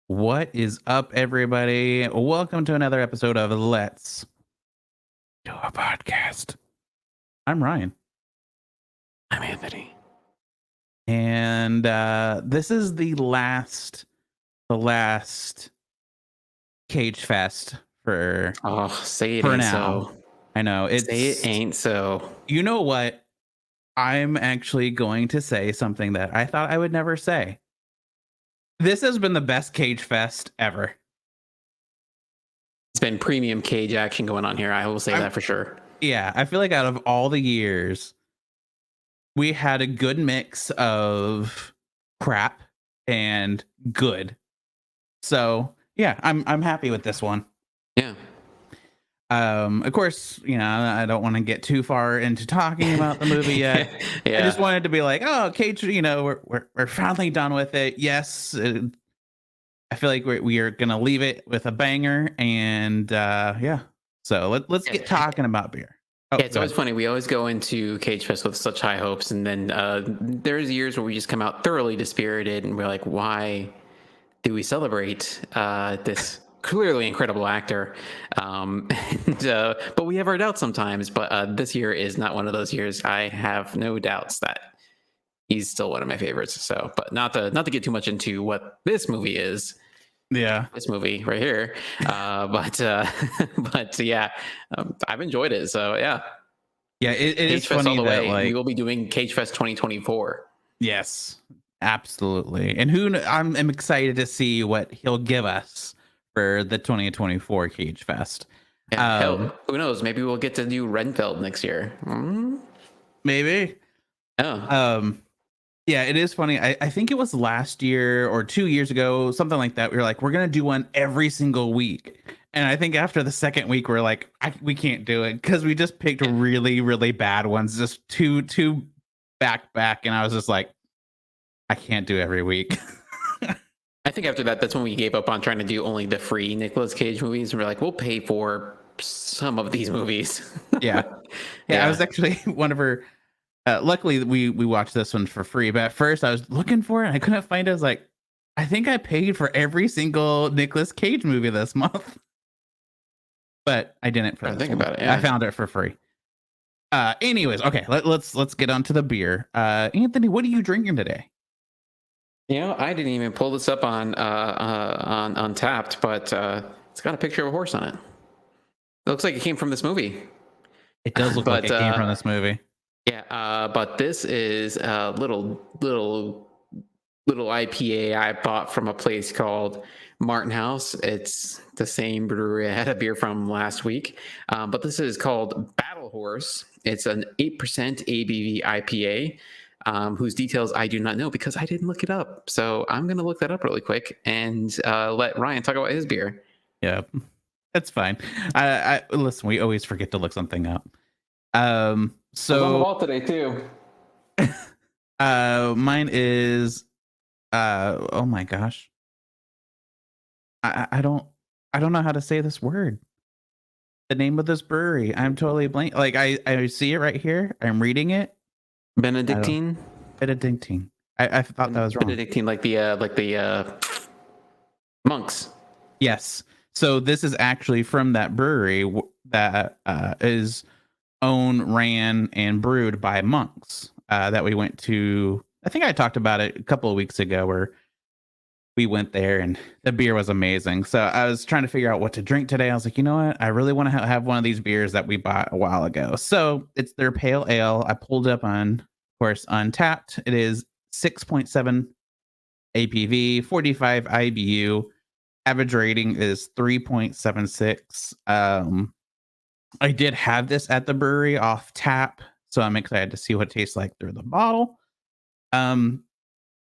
What is up, everybody? Welcome to another episode of Let's Do a Podcast. I'm Ryan, I'm Anthony. and this is the last Cage Fest for Oh, say it for ain't now. so. I know Say it it's. ain't so. You know what? I'm actually going to say something that I thought I would never say. This has been the best Cage Fest ever. It's been premium cage action going on here. I will say that for sure. Yeah, I feel like out of all the years, we had a good mix of crap and good. So yeah, I'm happy with this one. Yeah. Of course, I don't want to get too far into talking about the movie yet. Yeah. I just wanted to be like, oh, Cage, we're finally done with it. Yes, I feel like we are gonna leave it with a banger, and yeah. So let's get talking about beer. Oh, Yeah, it's always funny. We always go into Cage Fest with such high hopes, and then there's years where we just come out thoroughly dispirited, and we're like, why do we celebrate this clearly incredible actor? But we have our doubts sometimes. But this year is not one of those years. I have no doubts that he's still one of my favorites. So, but not to get too much into what this movie is. Yeah, This movie right here. But yeah, I've enjoyed it. So yeah. Yeah, it is Cage Fest funny all the that way. We will be doing Cage Fest 2024. yes, absolutely. And I'm excited to see what he'll give us for the 2024 Cage Fest. Yeah, hell, who knows? Maybe we'll get to do Renfeld next year. Maybe. Oh. Yeah, it is funny. I think it was last year or 2 years ago, something like that. We were like, we're gonna do one every single week. And I think after the second week, we're like, we can't do it because we just picked really, really bad ones, just two back. And I was just like, I can't do every week. I think after that, that's when we gave up on trying to do only the free Nicolas Cage movies. And we're like, we'll pay for some of these movies. Yeah. I was actually one of her. Luckily, we watched this one for free. But at first, I was looking for it and I couldn't find it. I was like, I think I paid for every single Nicolas Cage movie this month. But I didn't. About it. Yeah. I found it for free. Anyways, okay, let's get on to the beer. Anthony, what are you drinking today? I didn't even pull this up on Untapped, but it's got a picture of a horse on it. It looks like it came from this movie. It does look like it came from this movie. Yeah, but this is a little IPA I bought from a place called Martin House. It's the same brewery I had a beer from last week, but this is called Battle Horse. It's an 8% ABV IPA, whose details I do not know because I didn't look it up. So I'm going to look that up really quick and let Ryan talk about his beer. Yeah, that's fine. I listen, we always forget to look something up. So I'm on the wall today too. Mine is oh my gosh. I don't know how to say this word. The name of this brewery. I'm totally blank. Like I see it right here. I'm reading it. Benedictine. Benedictine. I thought that was wrong. Benedictine, like the monks. Yes. So this is actually from that brewery that is owned, ran, and brewed by monks that we went to. I think I talked about it a couple of weeks ago where we went there and the beer was amazing. So I was trying to figure out what to drink today. I was like, you know what? I really want to have one of these beers that we bought a while ago. So it's their pale ale. I pulled up on, of course, Untapped. It is 6.7 ABV, 45 IBU. Average rating is 3.76. I did have this at the brewery off tap, so I'm excited to see what it tastes like through the bottle.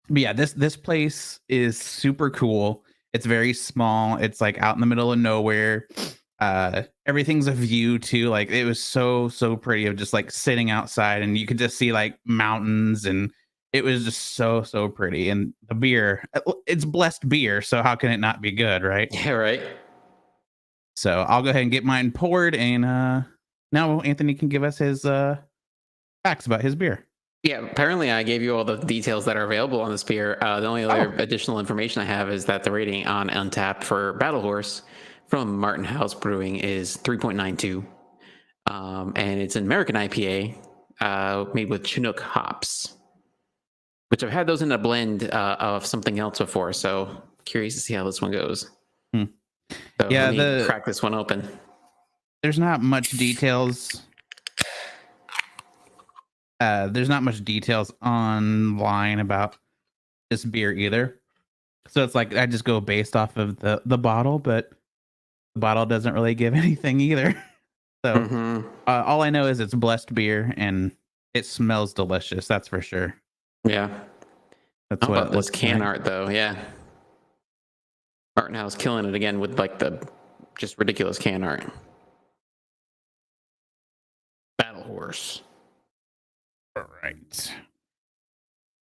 But yeah, this place is super cool. It's very small. It's like out in the middle of nowhere. Everything's a view too. Like it was so pretty of just like sitting outside and you could just see like mountains, and it was just so pretty. And the beer, it's blessed beer, so how can it not be good, right? Yeah, right. So I'll go ahead and get mine poured, and now Anthony can give us his facts about his beer. Yeah, apparently I gave you all the details that are available on this beer. The only other additional information I have is that the rating on Untapped for Battle Horse from Martin House Brewing is 3.92. And it's an American IPA made with Chinook hops, which I've had those in a blend of something else before. So curious to see how this one goes. Hmm. So Yeah, let me crack this one open. there's not much details. There's not much details online about this beer either. So it's like I just go based off of the bottle, but the bottle doesn't really give anything either. So all I know is it's blessed beer and it smells delicious. That's for sure. Yeah. That's How what about it this looks can like. art though? Yeah. Martin House killing it again with like the just ridiculous can art. Battle Horse. All right.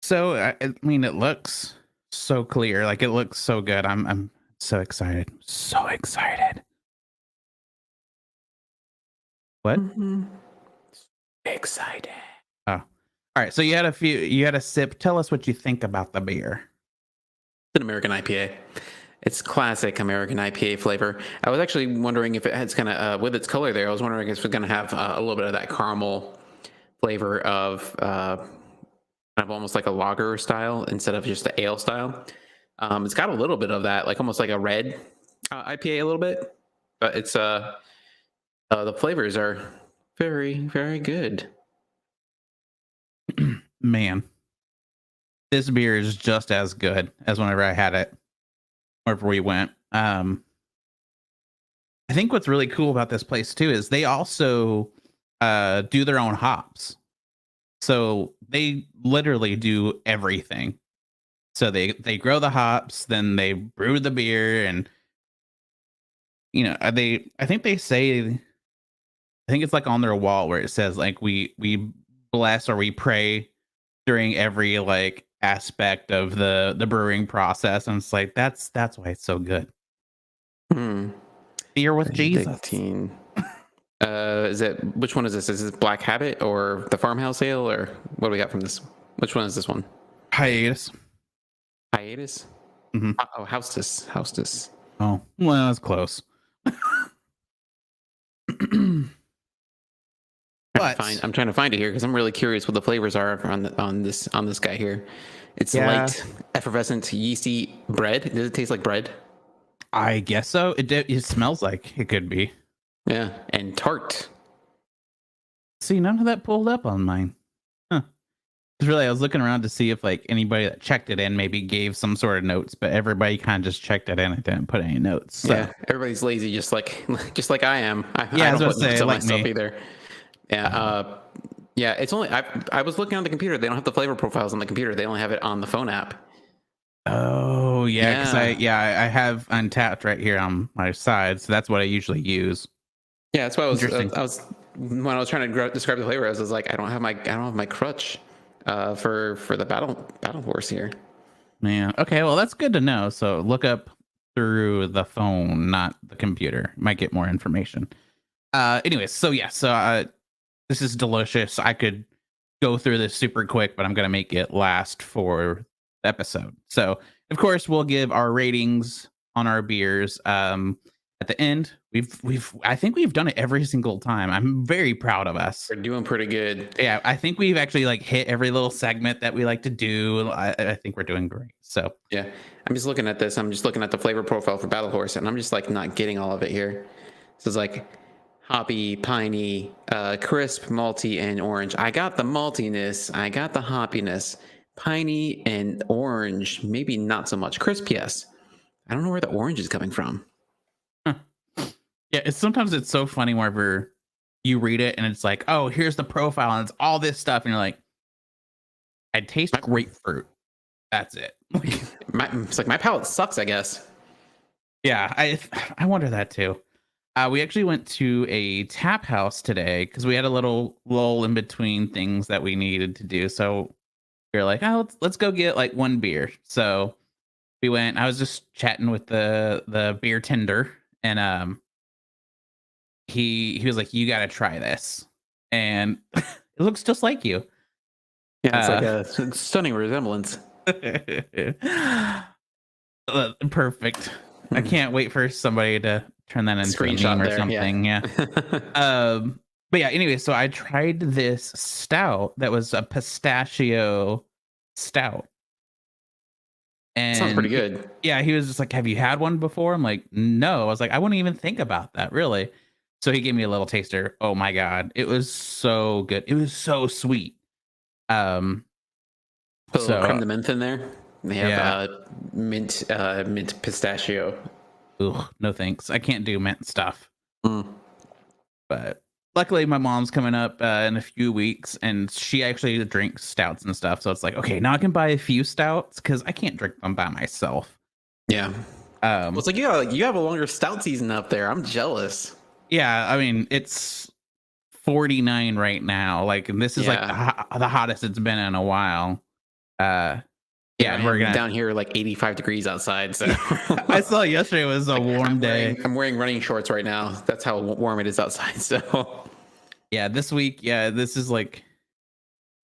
So I mean, it looks so clear. Like it looks so good. I'm so excited. So excited. What? Excited. Oh, all right. So you had a sip. Tell us what you think about the beer. It's an American IPA. It's classic American IPA flavor. I was actually wondering if it's gonna, with its color there, I was wondering if it's gonna have a little bit of that caramel flavor of kind of almost like a lager style instead of just the ale style. It's got a little bit of that, like almost like a red IPA a little bit, but it's the flavors are very, very good. Man, this beer is just as good as whenever I had it, wherever we went. I think what's really cool about this place too is they also do their own hops. So they literally do everything. So they grow the hops, then they brew the beer, and I think they say I think it's like on their wall where it says like we bless or we pray during every like aspect of the brewing process, and it's like that's why it's so good. Hmm. Beer with Jesus. Benedictine. Is it which one is this? Is this Black Habit or the Farmhouse Ale or what do we got from this? Which one is this one? Hiatus. Hiatus? Hmm. Oh, Hostess. Oh, well, that's close. But I'm trying to find it here because I'm really curious what the flavors are on this guy here. It's yeah, light, effervescent, yeasty bread. Does it taste like bread? I guess so. It smells like it could be. Yeah, and tart. See, none of that pulled up on mine. Huh. 'Cause really, I was looking around to see if like anybody that checked it in maybe gave some sort of notes, but everybody kind of just checked it in and didn't put any notes. So. Yeah, everybody's lazy, just like I am. Yeah, I I was don't about put to say, notes on like myself me. either. Yeah, yeah. It's only I was looking on the computer. They don't have the flavor profiles on the computer. They only have it on the phone app. Oh yeah, because Yeah. I have Untapped right here on my side, so that's what I usually use. Yeah, that's why Interesting. I was when I was trying to describe the flavor. I was like, I don't have my crutch for the battle horse here. Man, okay, well that's good to know. So look up through the phone, not the computer. Might get more information. Anyways, so yeah, this is delicious. I could go through this super quick, but I'm gonna make it last for the episode. So of course we'll give our ratings on our beers. At the end, I think we've done it every single time. I'm very proud of us. We're doing pretty good. Yeah, I think we've actually like hit every little segment that we like to do. I think we're doing great. So Yeah, I'm just looking at this. I'm just looking at the flavor profile for Battle Horse, and I'm just like not getting all of it here. This is like hoppy, piney, crisp, malty, and orange. I got the maltiness. I got the hoppiness. Piney and orange, maybe not so much. Crisp, yes. I don't know where the orange is coming from. huh. Yeah, sometimes it's so funny whenever you read it and it's like, oh, here's the profile and it's all this stuff, and you're like, I taste grapefruit. That's it. It's like my palate sucks, I guess. Yeah, I wonder that too. We actually went to a tap house today because we had a little lull in between things that we needed to do. So we were like, oh, let's go get like one beer. So we went. I was just chatting with the beer tender, and he was like, you got to try this, and it looks just like you. Yeah, it's like a stunning resemblance. Perfect. I can't wait for somebody to turn that into a Screenshot meme or there, something. Yeah. But yeah, anyway, so I tried this stout that was a pistachio stout. Sounds pretty And good. yeah, he was just like, "Have you had one before?" I'm like, "No." I was like, "I wouldn't even think about that, really." So he gave me a little taster. Oh my god, it was so good. It was so sweet. Um, Put a little creme so de menthe in there. They have yeah, mint pistachio. ugh, no thanks. I can't do mint stuff. Mm. But luckily, my mom's coming up in a few weeks, and she actually drinks stouts and stuff. So it's like, okay, now I can buy a few stouts because I can't drink them by myself. Yeah. Well, it's like you have a longer stout season up there. I'm jealous. Yeah, I mean it's 49 right now. Like, and this is like Yeah. the hottest it's been in a while. Uh, Yeah, yeah, and we're man. gonna. Down here, like 85 degrees outside. So I saw yesterday was a warm day. I'm wearing running shorts right now. That's how warm it is outside. So Yeah, this week, yeah, this is like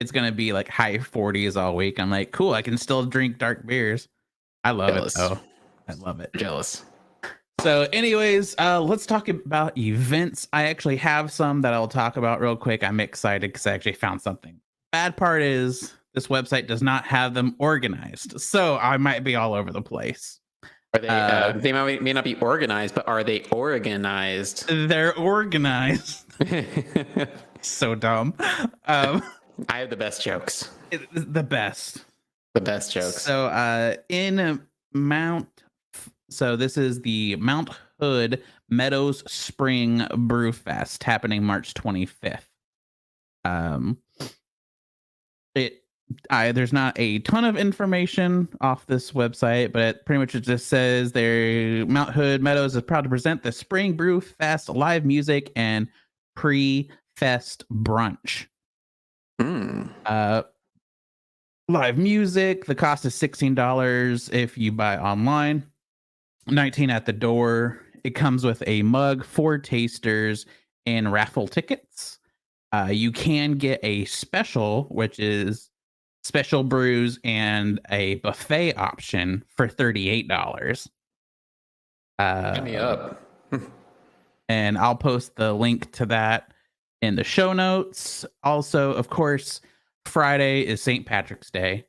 it's gonna be like high 40s all week. I'm like, cool. I can still drink dark beers. I love it jealous. though. I love it. Jealous. So, anyways, let's talk about events. I actually have some that I'll talk about real quick. I'm excited because I actually found something. Bad part is this website does not have them organized, so I might be all over the place. Are they? They may not be organized, but are they organized? They're organized. So dumb. I have the best jokes. The best. The best jokes. So, in Mount. So this is the Mount Hood Meadows Spring Brew Fest happening March 25th. There's not a ton of information off this website, but it pretty much just says their Mount Hood Meadows is proud to present the Spring Brew Fest live music and pre-fest brunch. Live music. The cost is $16 if you buy online. 19 at the door. It comes with a mug, 4 tasters, and raffle tickets. You can get a special, which is special brews and a buffet option for $38. Hit me up. And I'll post the link to that in the show notes. Also, of course, Friday is St. Patrick's Day.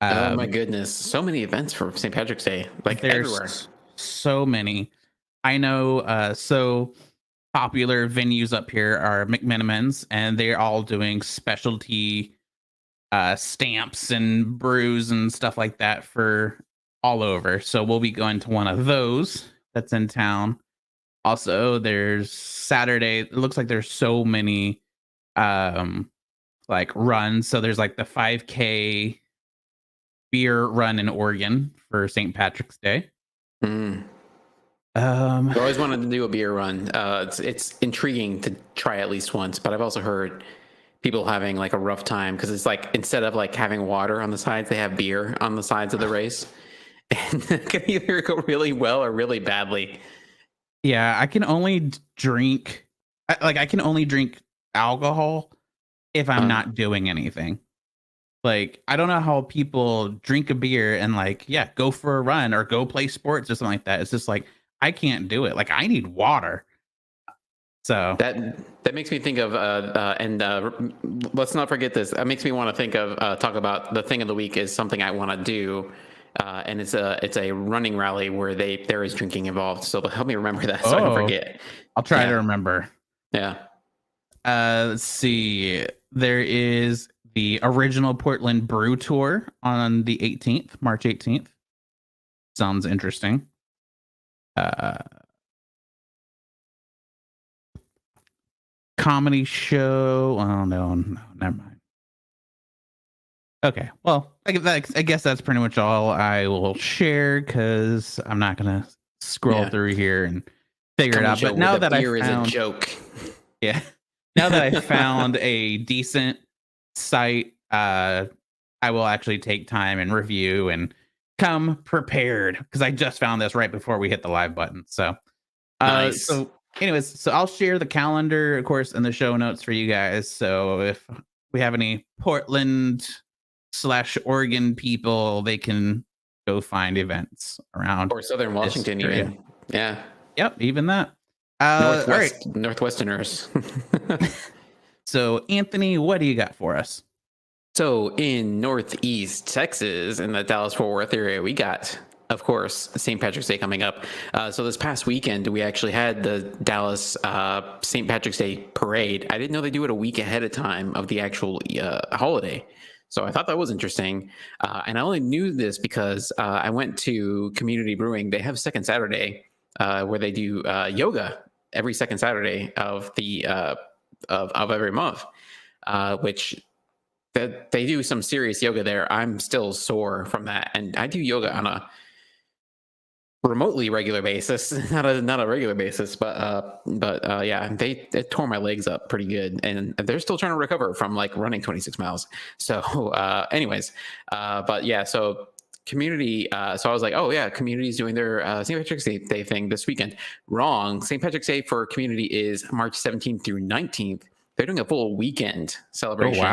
Oh my goodness. So many events for St. Patrick's Day. Like everywhere. So many. I know so popular venues up here are McMenamins, and they're all doing specialty stamps and brews and stuff like that for all over. So we'll be going to one of those that's in town. Also, there's Saturday. It looks like there's so many like runs. So there's like the 5K beer run in Oregon for St. Patrick's Day. I always wanted to do a beer run. It's intriguing to try at least once, but I've also heard people having like a rough time because it's like instead of like having water on the sides, they have beer on the sides of the race, and it can either go really well or really badly. Yeah, I can only drink I can only drink alcohol if I'm not doing anything. Like, I don't know how people drink a beer and like, yeah, go for a run or go play sports or something like that. It's just like I can't do it. Like, I need water. So that makes me think of let's not forget this. That makes me want to think of talk about the thing of the week is something I want to do. And it's a running rally where there is drinking involved. So help me remember that so I don't forget. I'll try to remember. Yeah. Let's see. There is the original Portland Brew Tour on the 18th, March 18th. Sounds interesting. Comedy show. Oh no, never mind. Okay, well, I guess that's pretty much all I will share because I'm not gonna scroll through here and figure it out. But now that I found is a joke, yeah, now that I found a decent site, I will actually take time and review and come prepared because I just found this right before we hit the live button. So, nice. So anyways, so I'll share the calendar, of course, in the show notes for you guys. So if we have any Portland / Oregon people, they can go find events around Or Southern Washington, area. even. Yeah. Yep, even that. All right. Northwesterners. So, Anthony, what do you got for us? So in Northeast Texas, in the Dallas-Fort Worth area, we got, of course, St. Patrick's Day coming up. So this past weekend, we actually had the Dallas St. Patrick's Day parade. I didn't know they do it a week ahead of time of the actual holiday. So I thought that was interesting. And I only knew this because I went to Community Brewing. They have Second Saturday where they do yoga every second Saturday of the of every month, which that they do some serious yoga there. I'm still sore from that, and I do yoga on a remotely regular basis, not a regular basis, but yeah, they tore my legs up pretty good, and they're still trying to recover from like running 26 miles. So, anyways, but yeah, so community. So I was like, oh yeah, community's doing their St. Patrick's Day thing this weekend. Wrong. St. Patrick's Day for community is March 17th through 19th. They're doing a full weekend celebration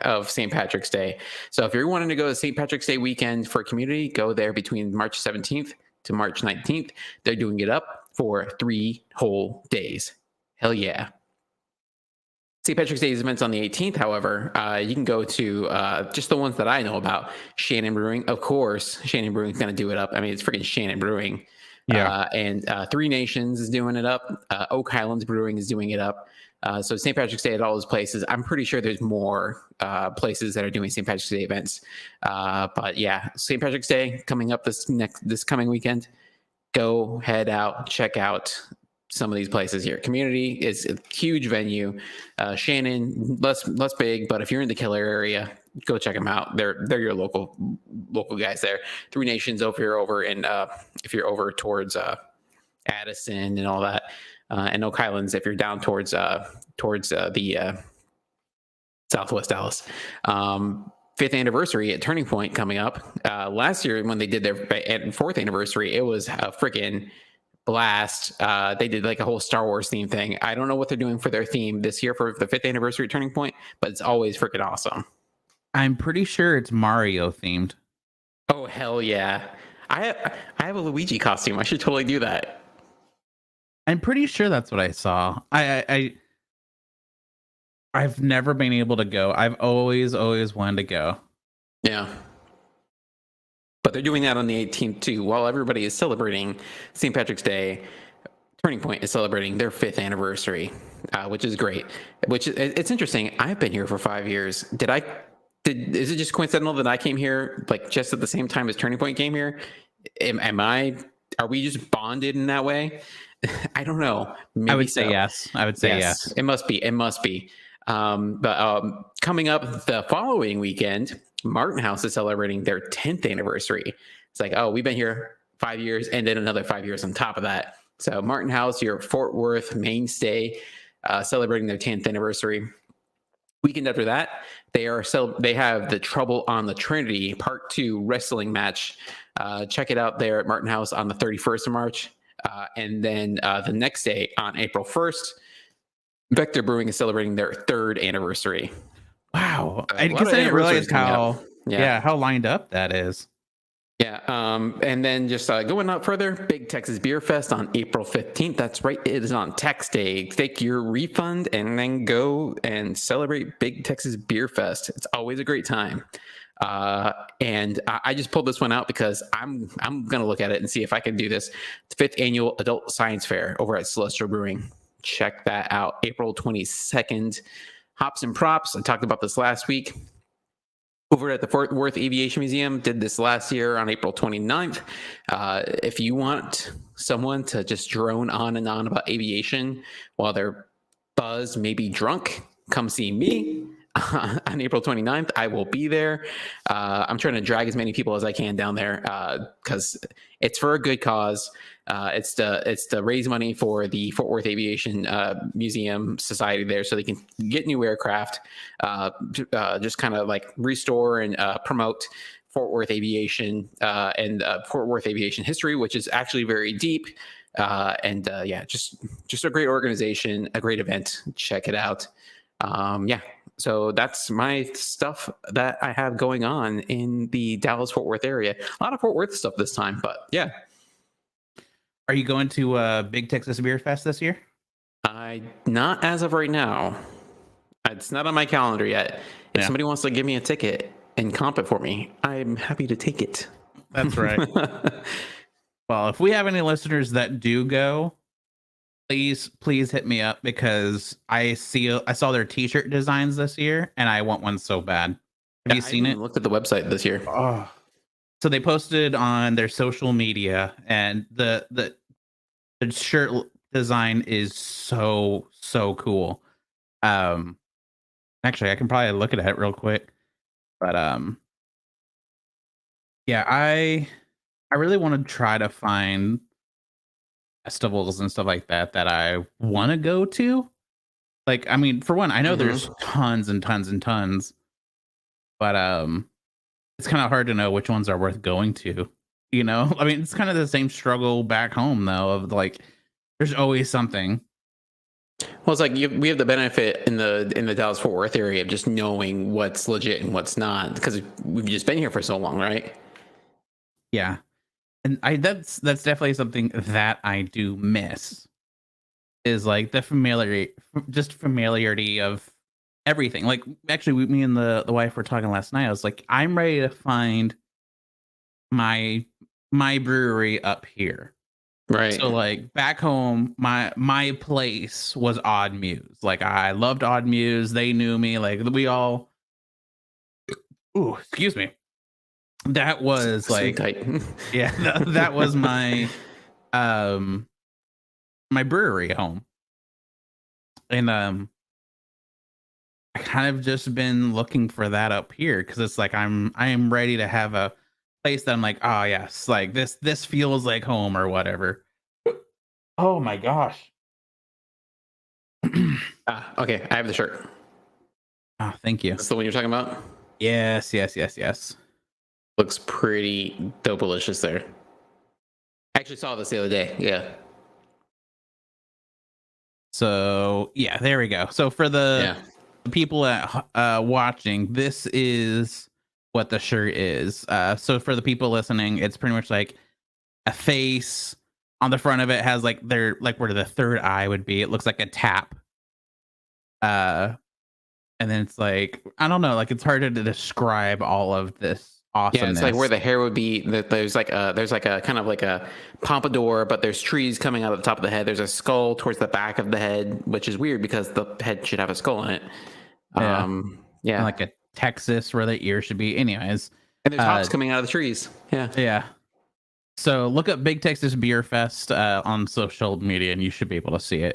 of St. Patrick's Day. So if you're wanting to go to St. Patrick's Day weekend for community, go there between March 17th to March 19th. They're doing it up for 3 whole days. Hell yeah. St. Patrick's Day events on the 18th, however, you can go to just the ones that I know about. Shannon Brewing, of course. Shannon Brewing's going to do it up. I mean, it's freaking Shannon Brewing. Yeah. And Three Nations is doing it up. Oak Highlands Brewing is doing it up. So St. Patrick's Day at all those places. I'm pretty sure there's more places that are doing St. Patrick's Day events. But yeah, St. Patrick's Day coming up this coming weekend. Go head out, check out some of these places here. Community is a huge venue. Shannon, less big, but if you're in the Killer area, go check them out. They're your local guys there. Three Nations over in if you're over towards Addison and all that. And Oak Highlands if you're down towards the Southwest Dallas. 5th anniversary at Turning Point coming up. Last year when they did their 4th anniversary, it was a freaking blast. They did like a whole Star Wars theme thing. I don't know what they're doing for their theme this year for the 5th anniversary at Turning Point, but it's always freaking awesome. I'm pretty sure it's Mario themed. Oh hell yeah! I have a Luigi costume. I should totally do that. I'm pretty sure that's what I saw. I've never been able to go. I've always wanted to go. Yeah. But they're doing that on the 18th too. While everybody is celebrating St. Patrick's Day, Turning Point is celebrating their 5th anniversary, which is great. It's interesting. I've been here for 5 years. Is it just coincidental that I came here like just at the same time as Turning Point came here? Are we just bonded in that way? I don't know. Maybe I would say yes. I would say yes. It must be. But coming up the following weekend, Martin House is celebrating their 10th anniversary. It's like, oh, we've been here 5 years and then another 5 years on top of that. So Martin House, your Fort Worth mainstay, celebrating their 10th anniversary. Weekend after that, they have the Trouble on the Trinity Part 2 wrestling match. Check it out there at Martin House on the 31st of March. And then the next day on April 1st, Vector Brewing is celebrating their 3rd anniversary. Wow. I guess I didn't realize how lined up that is. Yeah. And then just going out further, Big Texas Beer Fest on April 15th. That's right. It is on tax day. Take your refund and then go and celebrate Big Texas Beer Fest. It's always a great time. And I just pulled this one out because I'm going to look at it and see if I can do this. It's 5th annual adult science fair over at Celestial Brewing. Check that out. April 22nd. Hops and Props. I talked about this last week. Over at the Fort Worth Aviation Museum, did this last year on April 29th. If you want someone to just drone on and on about aviation while they're buzzed, maybe drunk, come see me on April 29th. I will be there. I'm trying to drag as many people as I can down there because it's for a good cause. It's to raise money for the Fort Worth Aviation Museum Society there, so they can get new aircraft, just kind of like restore and promote Fort Worth Aviation and Fort Worth Aviation history, which is actually very deep. Yeah, just a great organization, a great event. Check it out. Yeah. So that's my stuff that I have going on in the Dallas Fort Worth area. A lot of Fort Worth stuff this time, but yeah, Are you going to Big Texas Beer Fest this year? I not as of right now. It's not on my calendar yet. If Yeah. somebody wants to give me a ticket and comp it for me, I'm happy to take it. That's right. Well, if we have any listeners that do go, please hit me up because I saw their t-shirt designs this year and I want one so bad. Have you I seen it? looked at the website this year. Oh. So they posted on their social media and the shirt design is so cool. Actually I can probably look at it real quick. But yeah, I really want to try to find festivals and stuff like that I want to go to. Like, I mean, for one, I know there's tons and tons and tons, but it's kind of hard to know which ones are worth going to. You know, I mean, it's kind of the same struggle back home though, of like, there's always something. Well, it's like we have the benefit in the Dallas Fort Worth area of just knowing what's legit and what's not because we've just been here for so long, right? Yeah, and that's definitely something that I do miss is like the familiarity of everything. Like actually, me and the wife were talking last night. I was like, I'm ready to find my brewery up here. Right. So like back home, my place was Odd Muse. Like I loved Odd Muse. They knew me. Like we all. Ooh, excuse me. That was like, yeah, that was my my brewery home, and I kind of just been looking for that up here because it's like I am ready to have a place that I'm like, oh yes, like this feels like home or whatever. Oh my gosh. Okay, I have the shirt. Oh, thank you. That's the one you're talking about? Yes. Looks pretty dope-alicious there. I actually saw this the other day. Yeah. So yeah, there we go. So for the people at watching, this is what the shirt is. So for the people listening, it's pretty much like a face on the front of it has like where the third eye would be. It looks like a tap. And then it's like I don't know, like it's harder to describe all of this awesomeness. Yeah, it's like where the hair would be. There's like a kind of like a pompadour, but there's trees coming out of the top of the head. There's a skull towards the back of the head, which is weird because the head should have a skull in it. Yeah, like a Texas where the ear should be. Anyways, and there's hops coming out of the trees. Yeah. So look up Big Texas Beer Fest on social media, and you should be able to see it.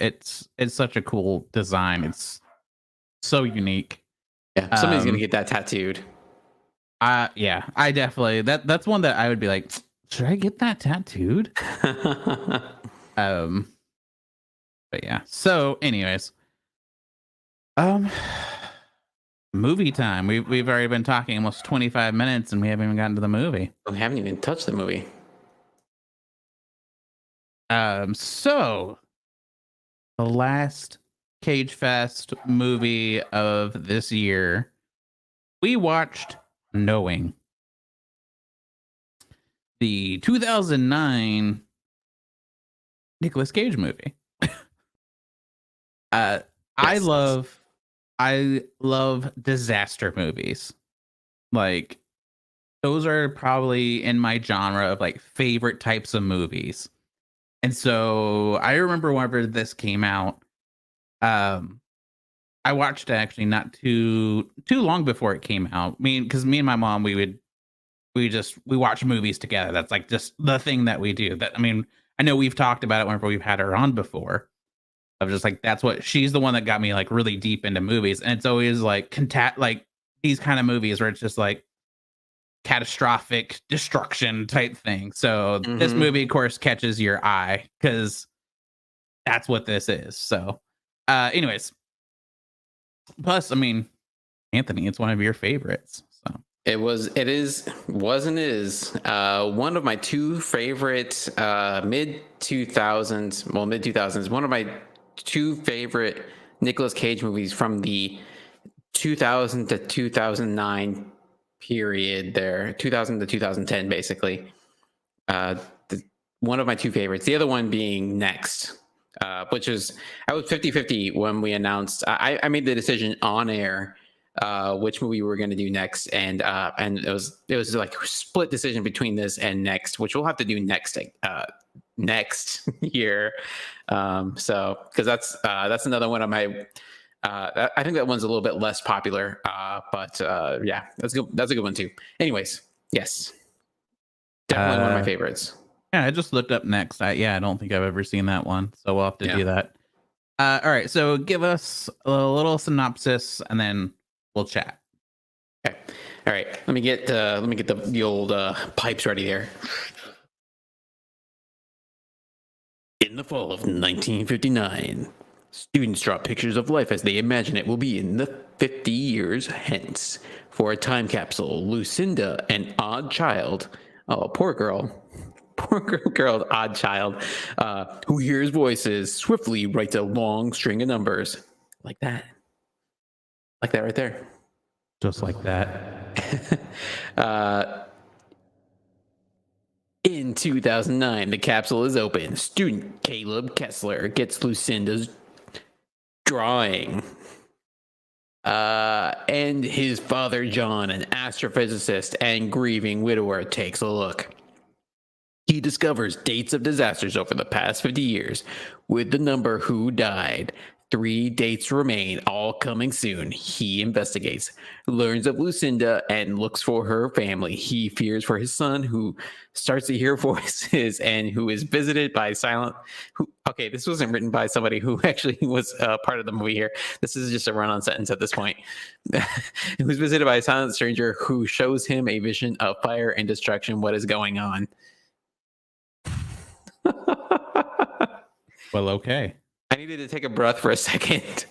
It's such a cool design. It's so unique. Yeah, somebody's gonna get that tattooed. Yeah, I definitely that's one that I would be like, should I get that tattooed? But yeah. So, anyways, movie time. We've already been talking almost 25 minutes, and we haven't even gotten to the movie. We haven't even touched the movie. So the last CAGEFEST movie of this year, we watched Knowing, the 2009 Nicolas Cage movie. Yes. I love disaster movies. Like those are probably in my genre of like favorite types of movies. And so I remember whenever this came out, I watched it actually not too long before it came out. Because me and my mom, we watch movies together. That's like just the thing that we do. That I mean, I know we've talked about it whenever we've had her on before. Of just like that's what she's the one that got me like really deep into movies, and it's always like like these kind of movies where it's just like catastrophic destruction type thing. So this movie, of course, catches your eye because that's what this is. So, anyways, plus, I mean, Anthony, it's one of your favorites. So it is one of my two favorite mid 2000s. One of my two favorite Nicolas Cage movies from the 2000 to 2009 period there, 2000 to 2010, basically. Uh, One of my two favorites. The other one being Next, which is, I was 50-50 when we announced. I made the decision on air which movie we were going to do next, and it was like a split decision between this and Next, which we'll have to do next year. So because that's another one of my. I think that one's a little bit less popular, but yeah, that's good. That's a good one too. Anyways, yes, definitely one of my favorites. Yeah, I just looked up Next. I don't think I've ever seen that one, so we'll have to do that. All right, so give us a little synopsis, and then we'll chat. Okay. All right. Let me get the old pipes ready there. In the fall of 1959, students draw pictures of life as they imagine it will be in the 50 years hence. For a time capsule, Lucinda, an odd child, poor girl, odd child, who hears voices, swiftly writes a long string of numbers. Like that right there. Just like that. In 2009, the capsule is open. Student Caleb Kessler gets Lucinda's drawing. And his father, John, an astrophysicist and grieving widower, takes a look. He discovers dates of disasters over the past 50 years with the number who died. 3 dates remain, all coming soon. He investigates, learns of Lucinda, and looks for her family. He fears for his son, who starts to hear voices and who is visited by okay, this wasn't written by somebody who actually was part of the movie here. This is just a run-on sentence at this point. He was visited by a silent stranger who shows him a vision of fire and destruction. What is going on? Well, okay. I needed to take a breath for a second.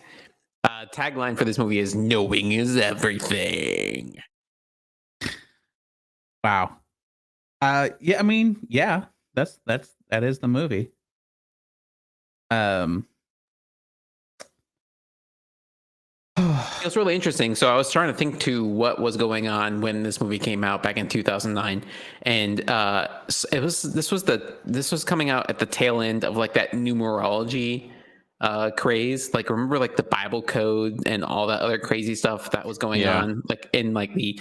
Tagline for this movie is "Knowing is everything." Wow. Yeah, I mean, yeah, that is the movie. It's really interesting. So I was trying to think to what was going on when this movie came out back in 2009, and this was coming out at the tail end of like that numerology craze. Like, remember like the Bible code and all that other crazy stuff that was going on, like in like the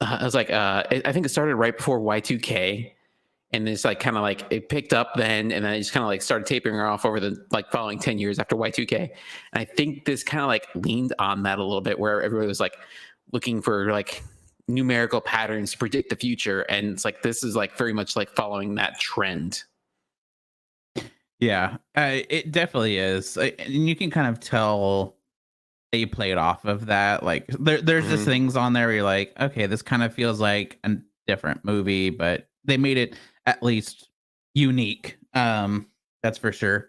I was like I think it started right before Y2K, and it's like kind of like it picked up then, and then it just kind of like started tapering off over the like following 10 years after Y2K. And I think this kind of like leaned on that a little bit, where everybody was like looking for like numerical patterns to predict the future, and it's like this is like very much like following that trend. Yeah, it definitely is, and you can kind of tell they played off of that. Like there's just things on there where you're like, okay, this kind of feels like a different movie, but they made it at least unique. That's for sure.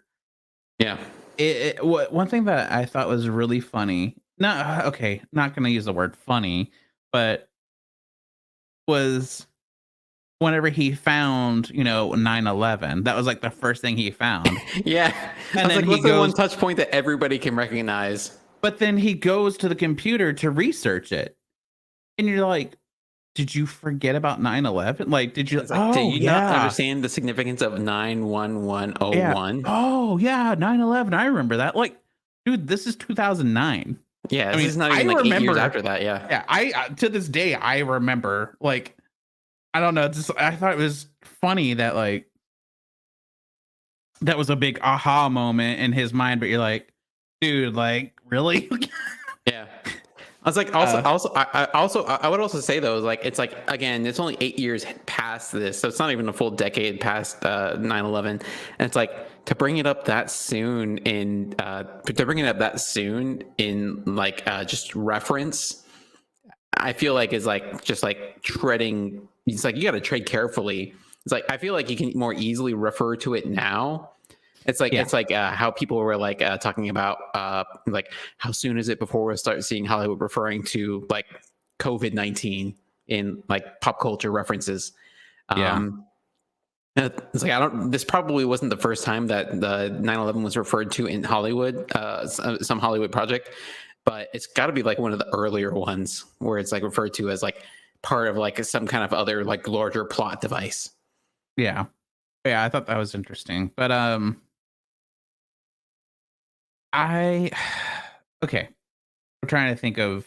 Yeah. One thing that I thought was really funny. Not going to use the word funny, but was whenever he found, 9/11, that was like the first thing he found. Yeah. And then what's the one touch point that everybody can recognize? But then he goes to the computer to research it. And you're like, did you forget about 9/11? Like, did you not understand the significance of 9/11/01? Oh yeah, 9/11. I remember that. Like, dude, this is 2009. Yeah, this is not even like 8 years after that. Yeah. Yeah, I to this day I remember, like, I don't know. I thought it was funny that like that was a big aha moment in his mind, but you're like, dude, like, really? Yeah. I was like, I would also say though, like, it's like, again, it's only 8 years past this, so it's not even a full decade past 9/11, and it's like to bring it up that soon in like just reference, I feel like is like just like treading. It's like you got to tread carefully. It's like I feel like you can more easily refer to it now. It's like how people were like talking about like how soon is it before we'll start seeing Hollywood referring to like COVID-19 in like pop culture references. It's like, I don't. This probably wasn't the first time that the 9/11 was referred to in Hollywood, some Hollywood project, but it's got to be like one of the earlier ones where it's like referred to as like part of like some kind of other like larger plot device. Yeah. Yeah, I thought that was interesting. But I okay. I'm trying to think of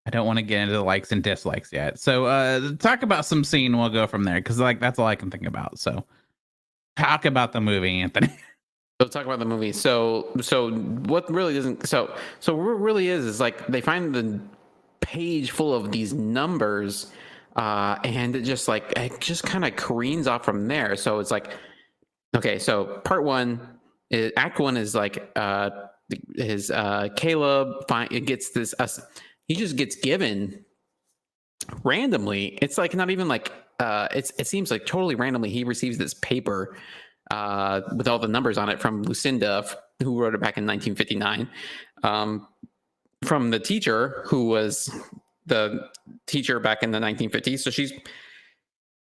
I don't want to get into the likes and dislikes yet. So talk about some scene, we'll go from there because like that's all I can think about. So talk about the movie, Anthony. So talk about the movie. So what really doesn't so what really is like they find the page full of these numbers, and it just kind of careens off from there. So it's like, okay, so act one is like his Caleb it gets this he just gets given randomly. It's like not even like it seems like totally randomly he receives this paper with all the numbers on it from Lucinda, who wrote it back in 1959, from the teacher who was the teacher back in the 1950s. So she's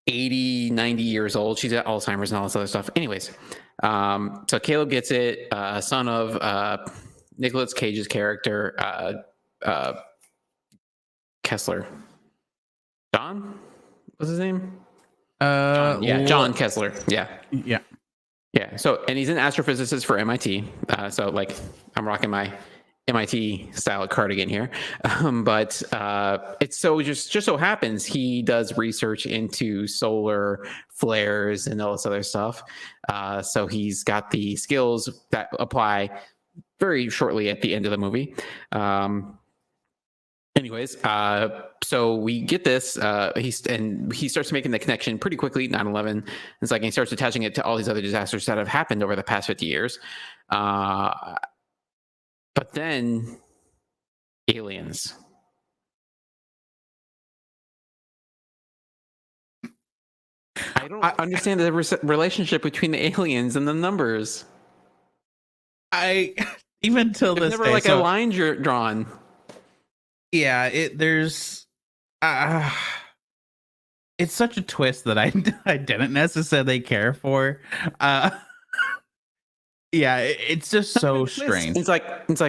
80, 90 years old. She's got Alzheimer's and all this other stuff. Anyways, so Caleb gets it, son of Nicolas Cage's character, Kessler. John? What's his name? John Kessler. Yeah. Yeah. Yeah. So, and he's an astrophysicist for MIT. So, like, I'm rocking my MIT style cardigan here. But it's just so happens he does research into solar flares and all this other stuff. So he's got the skills that apply very shortly at the end of the movie. Anyways, so we get this. He starts making the connection pretty quickly. 9/11. It's like he starts attaching it to all these other disasters that have happened over the past 50 years. But then aliens. I don't understand the relationship between the aliens and the numbers. I even till this never day, like a line drawn. Yeah, there's it's such a twist that I didn't necessarily care for. Yeah, it's just so strange. It's like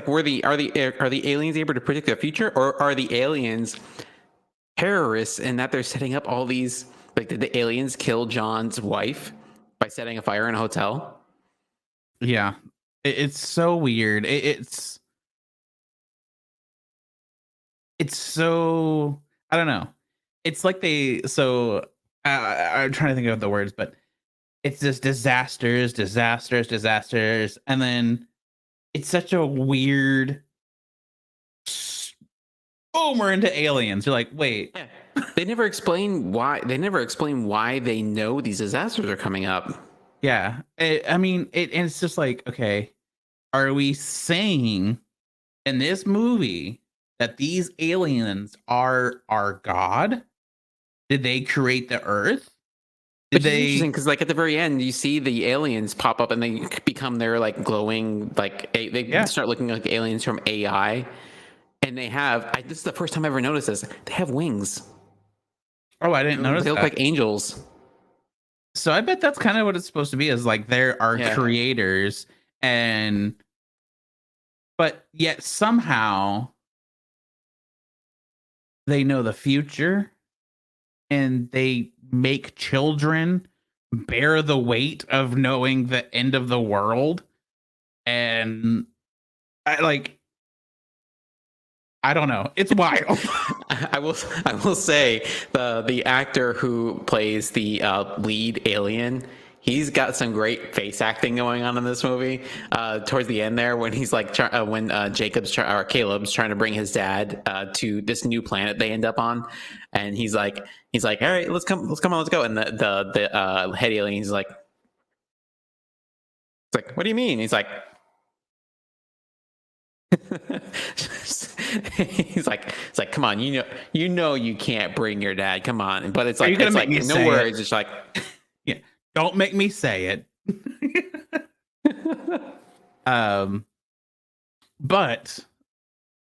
are the aliens able to predict the future, or are the aliens terrorists in that they're setting up all these, like, did the aliens kill John's wife by setting a fire in a hotel? Yeah, it's so weird. It's so, I don't know. It's like I'm trying to think of the words, but it's just disasters, and then it's such a weird. Boom, we're into aliens. You're like, wait. Yeah. They never explain why. They never explain why they know these disasters are coming up. Yeah, I mean, it's just like, okay, are we saying in this movie that these aliens are our god? Did they create the Earth? Which is interesting because, like, at the very end, you see the aliens pop up and they become their like glowing, like they start looking like aliens from AI, and they have. This is the first time I ever noticed this. They have wings. Oh, I didn't notice. They look like angels. So I bet that's kind of what it's supposed to be. Is like there are creators, but yet somehow they know the future, and they make children bear the weight of knowing the end of the world. And I don't know. It's wild. I will say the actor who plays the lead alien, he's got some great face acting going on in this movie. Towards the end there, when he's like when Caleb's trying to bring his dad to this new planet they end up on, and he's like, all right, let's come on, let's go. And the head alien, he's like, what do you mean? He's like. It's like, come on, you know you can't bring your dad. Come on, but it's like no words. It's like, yeah, don't make me say it. But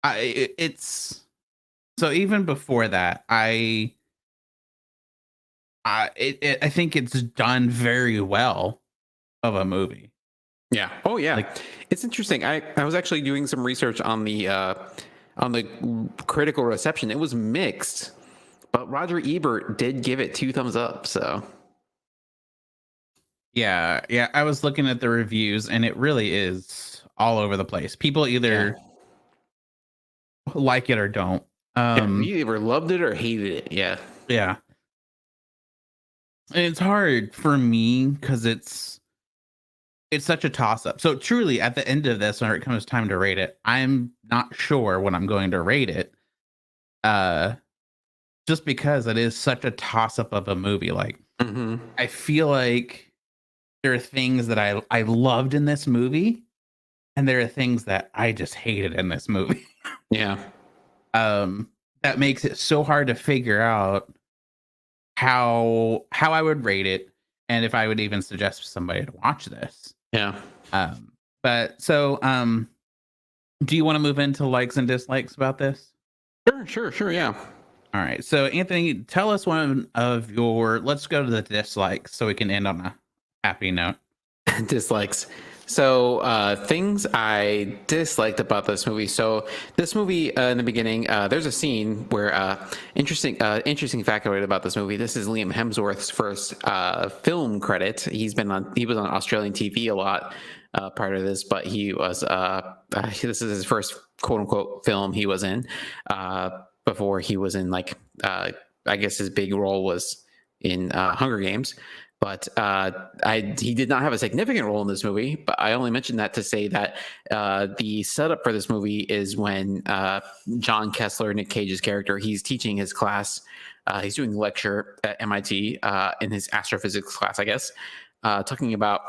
it's so even before that, I think it's done very well of a movie. Yeah. Oh yeah. Like, It's interesting. I was actually doing some research on the critical reception. It was mixed, but Roger Ebert did give it 2 thumbs up. So yeah, I was looking at the reviews, and it really is all over the place. People yeah. either like it or don't. Yeah. You either loved it or hated it. Yeah. Yeah. And it's hard for me because it's such a toss up. So truly, at the end of this, when it comes time to rate it, I'm not sure what I'm going to rate it. Uh, just because it is such a toss up of a movie. Like, Mm-hmm. I feel like there are things that I loved in this movie, and there are things that I just hated in this movie. Yeah. That makes it so hard to figure out how I would rate it, and if I would even suggest somebody to watch this. Yeah. But so do you want to move into likes and dislikes about this? Sure. Yeah. All right. So Anthony, tell us one of your, let's go to the dislikes so we can end on a happy note. Dislikes. So things I disliked about this movie. So this movie in the beginning, there's a scene where interesting factoid about this movie. This is Liam Hemsworth's first film credit. He was on Australian TV a lot prior to this, but this is his first quote unquote film he was in before he was in I guess his big role was in Hunger Games. But he did not have a significant role in this movie. But I only mentioned that to say that the setup for this movie is when John Kessler, Nick Cage's character, he's teaching his class. He's doing a lecture at MIT in his astrophysics class, I guess, talking about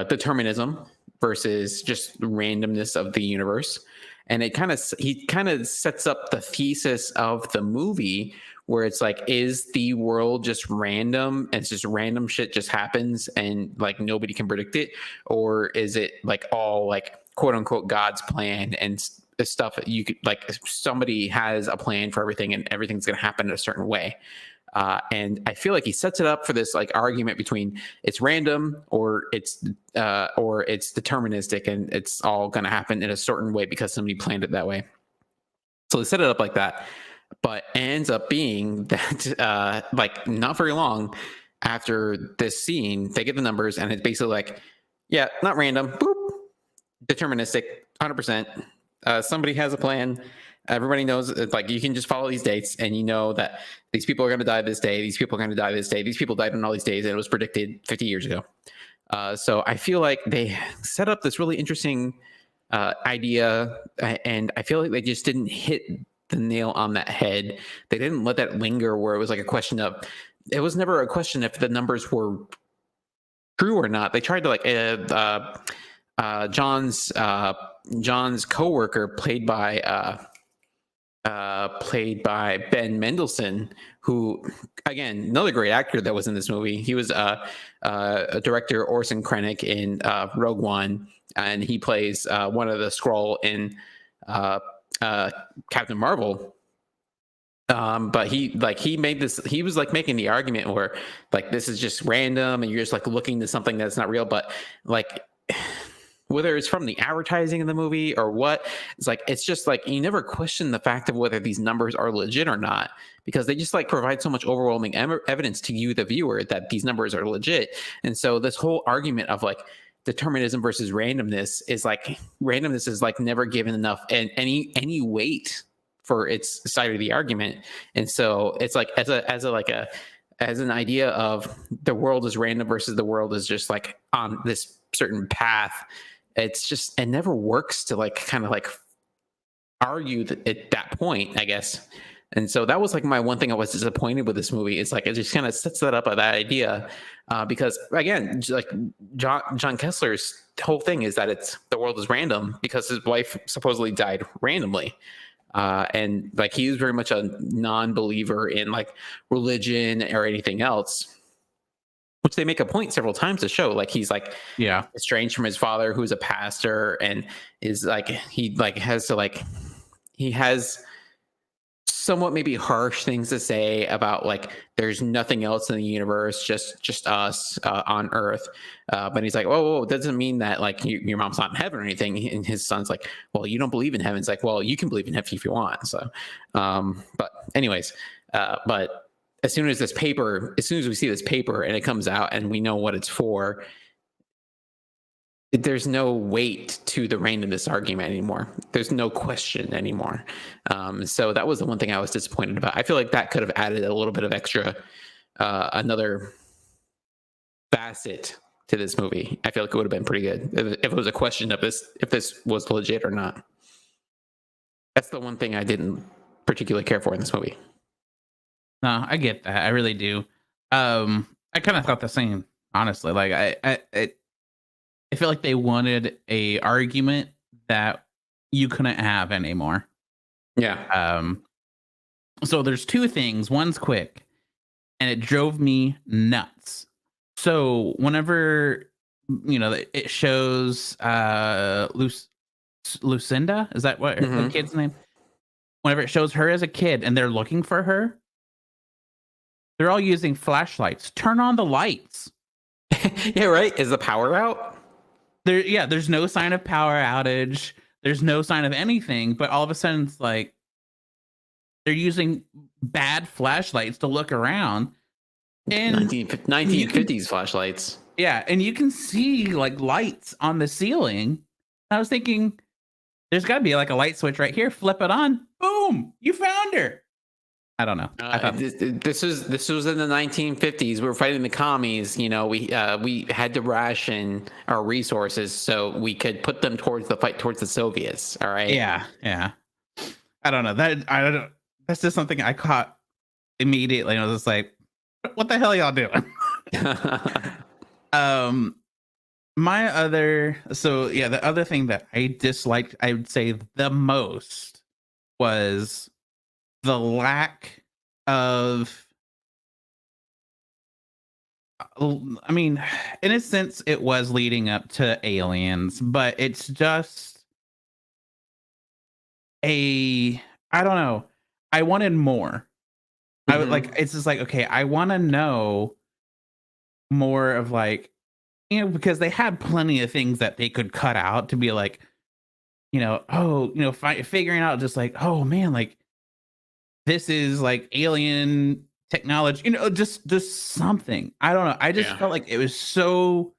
determinism versus just randomness of the universe. And he kind of sets up the thesis of the movie, where it's like, is the world just random and it's just random shit just happens and like nobody can predict it, or is it like all like quote unquote God's plan and stuff that you could like somebody has a plan for everything and everything's going to happen in a certain way. And I feel like he sets it up for this like argument between it's random or it's deterministic and it's all going to happen in a certain way because somebody planned it that way. So they set it up like that, but ends up being that like not very long after this scene, they get the numbers and it's basically like, yeah, not random, boop, deterministic, 100%. Somebody has a plan. Everybody knows like you can just follow these dates and you know that these people are going to die this day. These people are going to die this day. These people died on all these days and it was predicted 50 years ago. So I feel like they set up this really interesting idea and I feel like they just didn't hit the nail on that head. They didn't let that linger where it was like a question of, it was never a question if the numbers were true or not. They tried to like John's coworker played by Ben Mendelsohn, who again another great actor that was in this movie. He was director Orson Krennic in Rogue One, and he plays one of the Skrull in Captain Marvel. But he made this, he was like making the argument where like this is just random and you're just like looking to something that's not real, but like whether it's from the advertising of the movie or what, it's like it's just like you never question the fact of whether these numbers are legit or not, because they just like provide so much overwhelming evidence to you, the viewer, that these numbers are legit. And so this whole argument of like determinism versus randomness is like never given enough and any weight for its side of the argument. And so it's like as an idea of the world is random versus the world is just like on this certain path, it's just, it never works to like kind of like argue that at that point, I guess. And so that was like my one thing I was disappointed with this movie. It's like it just kind of sets that up at that idea, because again, like John Kessler's whole thing is that it's the world is random because his wife supposedly died randomly, and like he was very much a non-believer in like religion or anything else, which they make a point several times to show. Like he's like estranged from his father, who's a pastor, and is like he has somewhat maybe harsh things to say about like there's nothing else in the universe, just us on Earth. But he's like, whoa, doesn't mean that like your mom's not in heaven or anything. And his son's like, well, you don't believe in heaven. It's like, well, you can believe in heaven if you want. So, but anyways, but as soon as we see this paper and it comes out and we know what it's for, there's no weight to the randomness argument anymore. There's no question anymore. So that was the one thing I was disappointed about. I feel like that could have added a little bit of extra, another facet to this movie. I feel like it would have been pretty good if it was a question of if this was legit or not. That's the one thing I didn't particularly care for in this movie. No, I get that. I really do. I kind of thought the same, honestly. Like I feel like they wanted a argument that you couldn't have anymore. Yeah. So there's two things. One's quick, and it drove me nuts. So whenever it shows Lucinda, is that what the kid's name? Whenever it shows her as a kid and they're looking for her, they're all using flashlights. Turn on the lights. Yeah, right. Is the power out? There's no sign of power outage. There's no sign of anything, but all of a sudden it's like they're using bad flashlights to look around. And 1950s flashlights. Yeah, and you can see like lights on the ceiling. I was thinking there's got to be like a light switch right here. Flip it on. Boom, you found her. I don't know. This was in the 1950s. We were fighting the commies. We had to ration our resources so we could put them towards the fight towards the Soviets. All right. Yeah. I don't know. That's just something I caught immediately. I was just like, "What the hell are y'all doing?" The other thing that I disliked, I would say the most, was the lack of, I mean, in a sense it was leading up to Aliens, but it's just I don't know, I wanted more. I would like, it's just like, okay, I want to know more of like, because they had plenty of things that they could cut out to be like, figuring out just like, oh man, like this is like alien technology, just something. I don't know. I just felt like it was so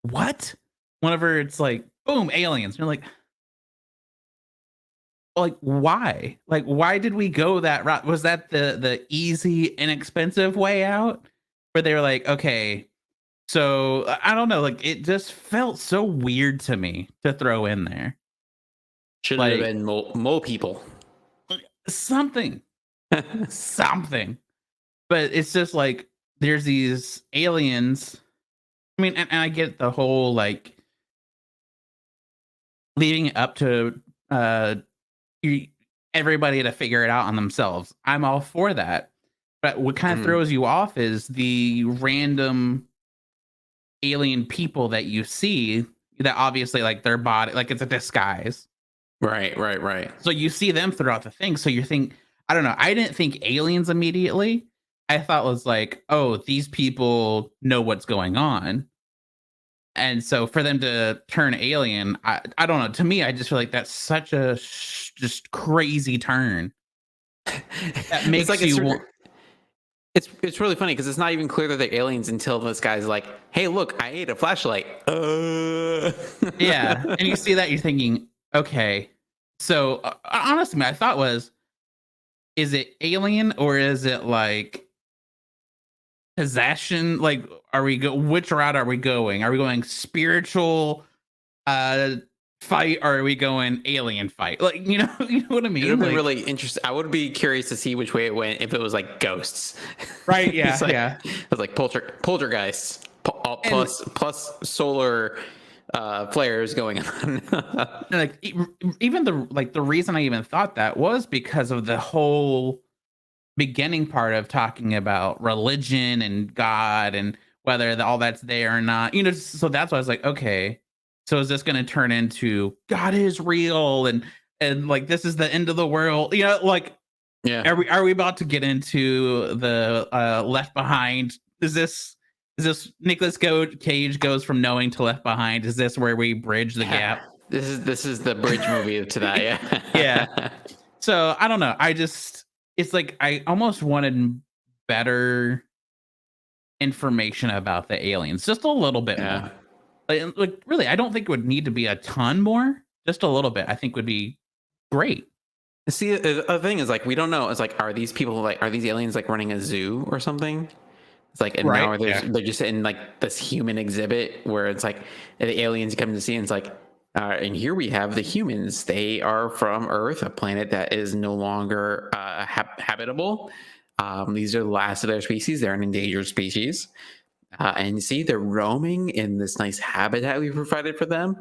what? Whenever it's like, boom, aliens. You're like why? Like, why did we go that route? Was that the easy, inexpensive way out? Where they were like, okay, so I don't know, like it just felt so weird to me to throw in there. Should have been mole people. Something. Something. But it's just like there's these aliens. I mean, and I get the whole like leaving it up to everybody to figure it out on themselves. I'm all for that. But what kind of throws you off is the random alien people that you see that obviously like their body, like it's a disguise. Right. So you see them throughout the thing. So you think, I don't know. I didn't think aliens immediately. I thought it was like, oh, these people know what's going on. And so for them to turn alien, I don't know. To me, I just feel like that's such a just crazy turn. That makes like you want. It's really funny because it's not even clear that they're aliens until this guy's like, "Hey, look, I ate a flashlight." Yeah, and you see that, you're thinking, okay. So honestly, my thought was, is it alien or is it like possession? Like, which route are we going? Are we going spiritual fight, or are we going alien fight? Like, you know what I mean? It would have been really interesting. I would be curious to see which way it went if it was like ghosts. Right, yeah. It was like poltergeists plus solar flares going on. Like even the reason I even thought that was because of the whole beginning part of talking about religion and God and whether all that's there or not. So that's why I was like, okay, so is this going to turn into God is real and like this is the end of the world? Like Yeah. Are we about to get into the Left Behind? Is this Cage goes from knowing to Left Behind? Is this where we bridge the gap? This is the bridge movie to that. Yeah. Yeah. So I don't know. It's like I almost wanted better information about the aliens, just a little bit Yeah. more. Like really, I don't think it would need to be a ton more. Just a little bit, I think would be great. See, the thing is, like, we don't know. It's like, are these people like, are these aliens like running a zoo or something? It's like, and now Right? Yeah. they're just in like this human exhibit where it's like the aliens come to see, and it's like, and here we have the humans. They are from Earth, a planet that is no longer habitable. These are the last of their species. They're an endangered species. And you see, they're roaming in this nice habitat we provided for them.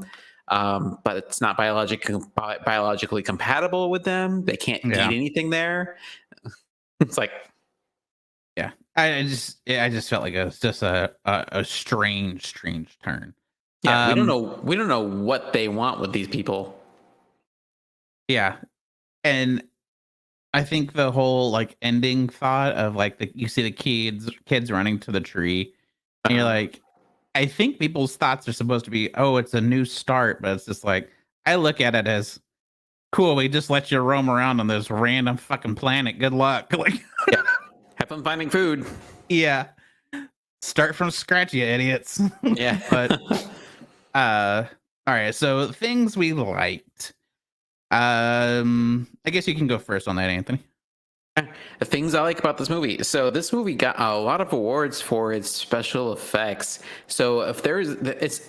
But it's not biologically compatible with them. They can't eat anything there. It's like, yeah, I just felt like it was just a strange turn. yeah, we don't know what they want with these people. Yeah, and I think the whole like ending thought of like you see the kids running to the tree, and you're like, I think people's thoughts are supposed to be, oh, it's a new start, but it's just like I look at it as cool. We just let you roam around on this random fucking planet. Good luck. Like, Yeah. Have fun finding food. yeah, start from scratch, you idiots. Yeah. But all right. So things we liked. I guess you can go first on that, Anthony. The things I like about this movie. So this movie got a lot of awards for its special effects. So if it's,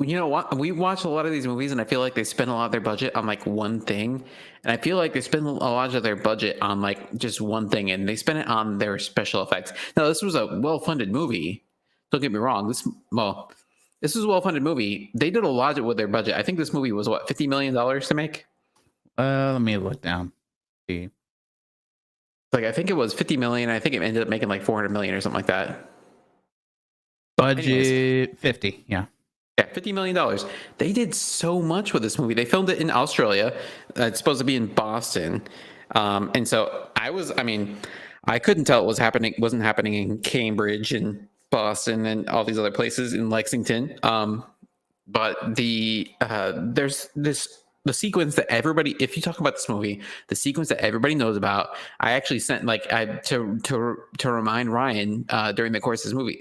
you know what, we watch a lot of these movies and I feel like they spend a lot of their budget on like one thing. And I feel like they spend a lot of their budget on like just one thing, and they spend it on their special effects. Now, this was a well-funded movie. Don't get me wrong. This was a well-funded movie. They did a lot with their budget. I think this movie was what, $50 million to make? Let me look down. See. Like, I think it was 50 million. I think it ended up making like 400 million or something like that. Budget anyways, 50. Yeah. Yeah, $50 million. They did so much with this movie. They filmed it in Australia. It's supposed to be in Boston. And so I couldn't tell wasn't happening in Cambridge and Boston and all these other places in Lexington. But there's the sequence that everybody, if you talk about this movie, the sequence that everybody knows about, I actually sent to remind Ryan during the course of this movie,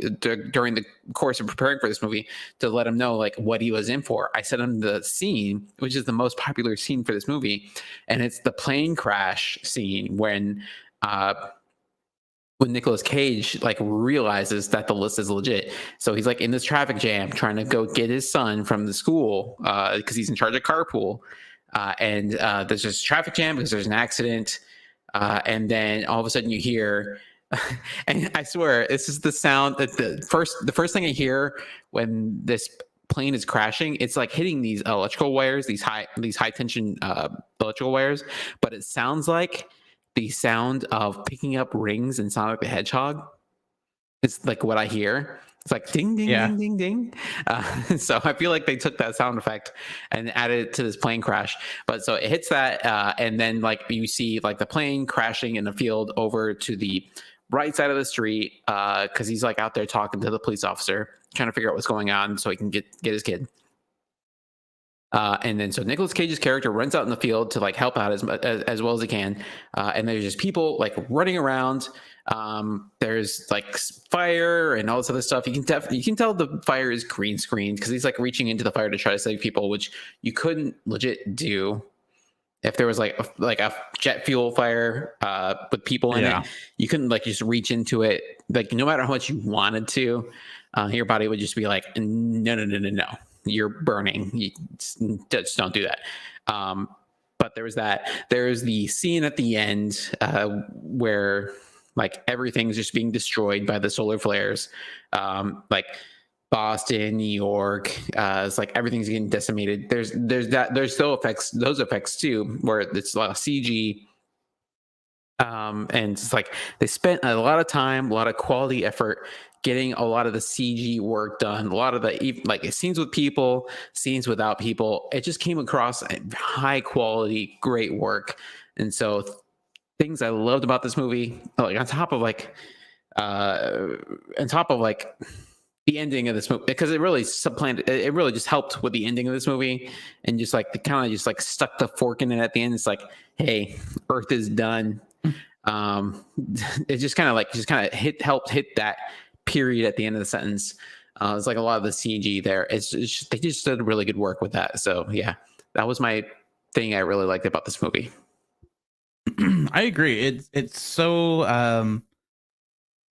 during the course of preparing for this movie, to let him know like what he was in for. I sent him the scene, which is the most popular scene for this movie, and it's the plane crash scene when Nicolas Cage like realizes that the list is legit. So he's like in this traffic jam trying to go get his son from the school because he's in charge of carpool. And there's this traffic jam because there's an accident. And then all of a sudden you hear, and I swear this is the sound that the first thing I hear when this plane is crashing, it's like hitting these electrical wires, these high tension electrical wires, but it sounds like the sound of picking up rings in Sonic the Hedgehog. It's like what I hear. It's like ding, ding, ding, ding, ding. So I feel like they took that sound effect and added it to this plane crash. But so it hits that, and then like you see like the plane crashing in the field over to the right side of the street because he's like out there talking to the police officer, trying to figure out what's going on so he can get his kid. And then so Nicolas Cage's character runs out in the field to like help out as well as he can. And there's just people like running around. There's like fire and all this other stuff. You can tell the fire is green screened because he's like reaching into the fire to try to save people, which you couldn't legit do if there was like a jet fuel fire with people in it. You couldn't like just reach into it. Like no matter how much you wanted to, your body would just be like, no. You're burning. You just don't do that. But there was that. There's the scene at the end where like everything's just being destroyed by the solar flares. Like Boston, New York, it's like everything's getting decimated. There's still those effects too, where it's a lot of CG. And it's like they spent a lot of time, a lot of quality effort getting a lot of the CG work done, a lot of the like scenes with people, scenes without people. It just came across high quality, great work. And so things I loved about this movie, like on top of like the ending of this movie, because it really supplanted, it really just helped with the ending of this movie, and just like the kind of just like stuck the fork in it at the end. It's like, hey, Earth is done. um it just kind of like helped hit that period at the end of the sentence. It's like a lot of the CG there, it's just, they just did really good work with that. So yeah, that was my thing I really liked about this movie. I agree. It's so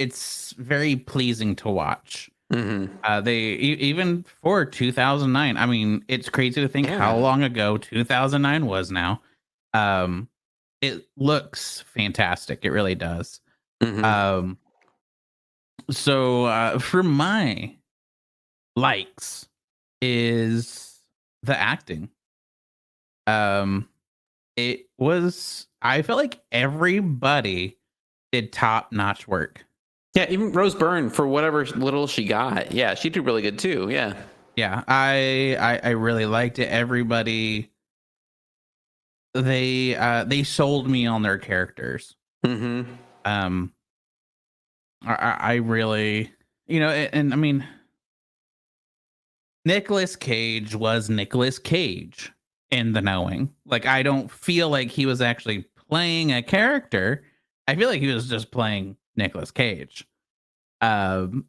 it's very pleasing to watch. Mm-hmm. Even for 2009. I mean, it's crazy to think how Yeah. long ago 2009 was now. Um, it looks fantastic. It really does. Mm-hmm. Um, so for my likes is the acting. Um, it was. I felt like everybody did top notch work. Yeah, even Rose Byrne, for whatever little she got, yeah, she did really good too. Yeah. Yeah, I really liked it. Everybody they sold me on their characters. Mm-hmm. Um, I really, and I mean, Nicolas Cage was Nicolas Cage in The Knowing. Like, I don't feel like he was actually playing a character. I feel like he was just playing Nicolas Cage. Um,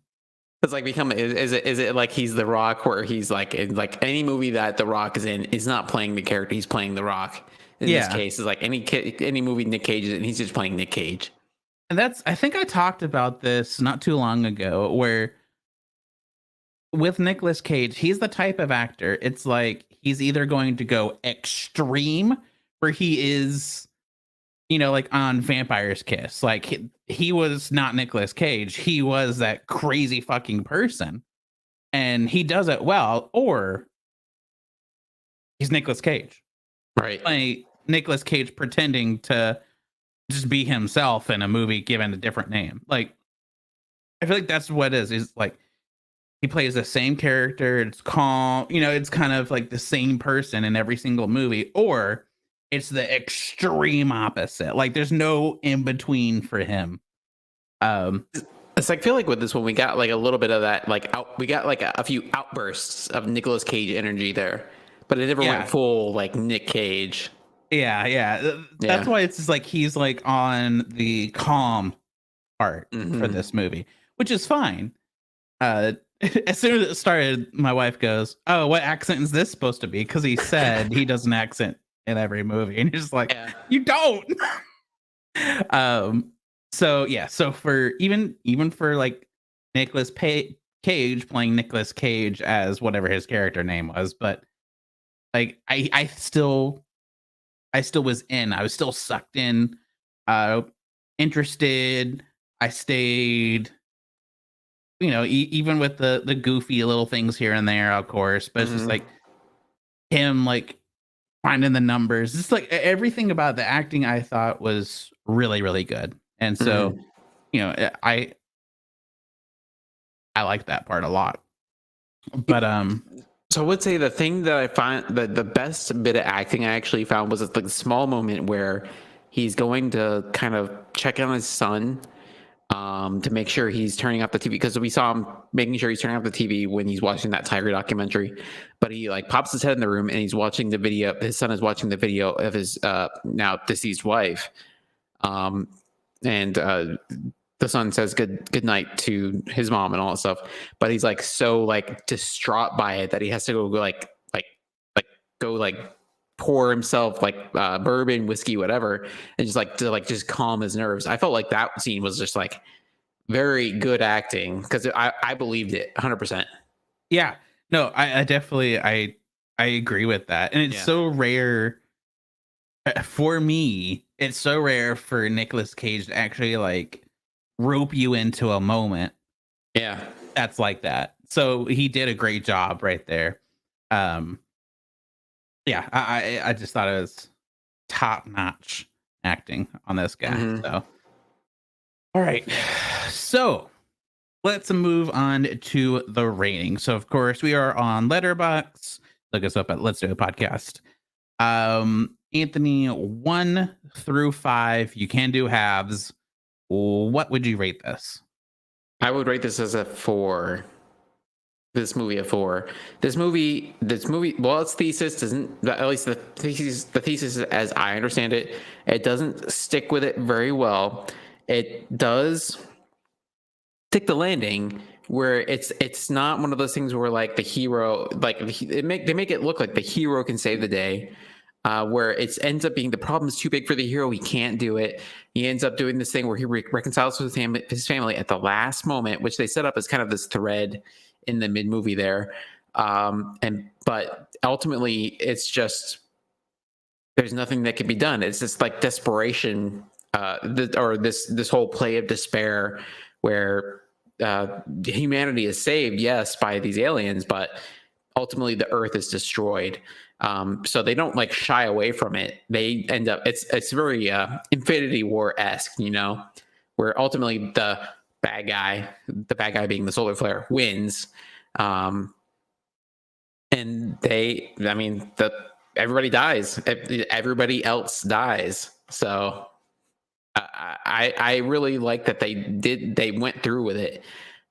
It's like become is it like he's The Rock, where he's like in like any movie that The Rock is in, is not playing the character, he's playing The Rock. In this yeah, case, is like any movie Nick Cage is in, he's just playing Nick Cage. and I think I talked about this not too long ago, where with Nicolas Cage, he's the type of actor. It's like he's either going to go extreme, where he is, like on Vampire's Kiss. Like he was not Nicolas Cage. He was that crazy fucking person, and he does it well. Or he's Nicolas Cage, Right. like Nicolas Cage pretending to just be himself in a movie given a different name. Like I feel like that's what it is. Is like he plays the same character. It's calm. It's kind of like the same person in every single movie, or it's the extreme opposite. Like there's no in between for him. Um, It's like, I feel like with this one we got like a little bit of that, like we got like a few outbursts of Nicolas Cage energy there, but it never went yeah, full like Nick Cage. yeah. That's Yeah. why it's just like he's like on the calm part for Mm-hmm. this movie, which is fine. Uh, as soon as it started, my wife goes, "Oh, what accent is this supposed to be?" Because he said he does an accent in every movie, and he's just like, Yeah. "You don't." um. So yeah. So for even for like Cage playing Nicolas Cage as whatever his character name was, but like I still was in. I was still sucked in, interested. I stayed, even with the goofy little things here and there, of course. But it's just Mm-hmm. like him, like finding the numbers. Just like everything about the acting, I thought was really, really good. And so, Mm-hmm. I like that part a lot. But So I would say the thing that I find that the best bit of acting I actually found was the small moment where he's going to kind of check on his son, to make sure he's turning off the TV, because we saw him making sure he's turning off the TV when he's watching that Tiger documentary. But he like pops his head in the room and he's watching the video. His son is watching the video of his now deceased wife, um, and the son says good night to his mom and all that stuff. But he's like so like distraught by it that he has to go like go like pour himself like bourbon, whiskey, whatever, and just like to like just calm his nerves. I felt like that scene was just like very good acting, because I believed it 100%. yeah, no, I definitely I agree with that, and it's Yeah. so rare for me. It's so rare for Nicolas Cage to actually like rope you into a moment Yeah. that's like that. So he did a great job right there. Um, yeah, I just thought it was top notch acting on this guy. Hmm. So all right, so let's move on to the rating. So of course we are on Letterbox. Look us up at Let's Do a Podcast. Anthony, 1 through 5, you can do halves. What would you rate this? I would rate this as a 4. This movie a 4. This movie. Well, its thesis doesn't. At least the thesis. The thesis, as I understand it, it doesn't stick with it very well. It does stick the landing where it's not one of those things where like the hero they make it look like the hero can save the day, where it ends up being the problem is too big for the hero. He can't do it. He ends up doing this thing where he reconciles with his family at the last moment, which they set up as kind of this thread in the mid movie there. But ultimately, it's just there's nothing that can be done. It's just like desperation, or this whole play of despair, where humanity is saved, yes, by these aliens, but ultimately the Earth is destroyed. So they don't like shy away from it. They end up it's very Infinity War esque, where ultimately the bad guy being the solar flare wins, and everybody dies. Everybody else dies. So I really like that they went through with it.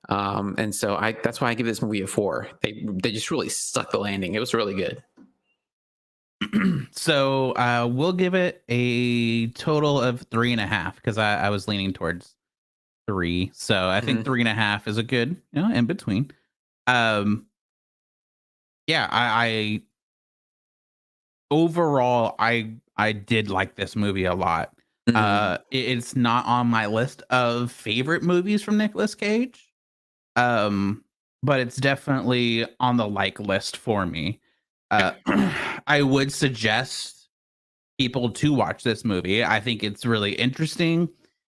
And so that's why I give this movie a 4. They just really stuck the landing. It was really good. So we'll give it a total of 3.5 because I was leaning towards 3. So I think 3.5 is a good, in between. Yeah, I overall I did like this movie a lot. It's not on my list of favorite movies from Nicolas Cage. But it's definitely on the like list for me. I would suggest people to watch this movie. I think it's really interesting.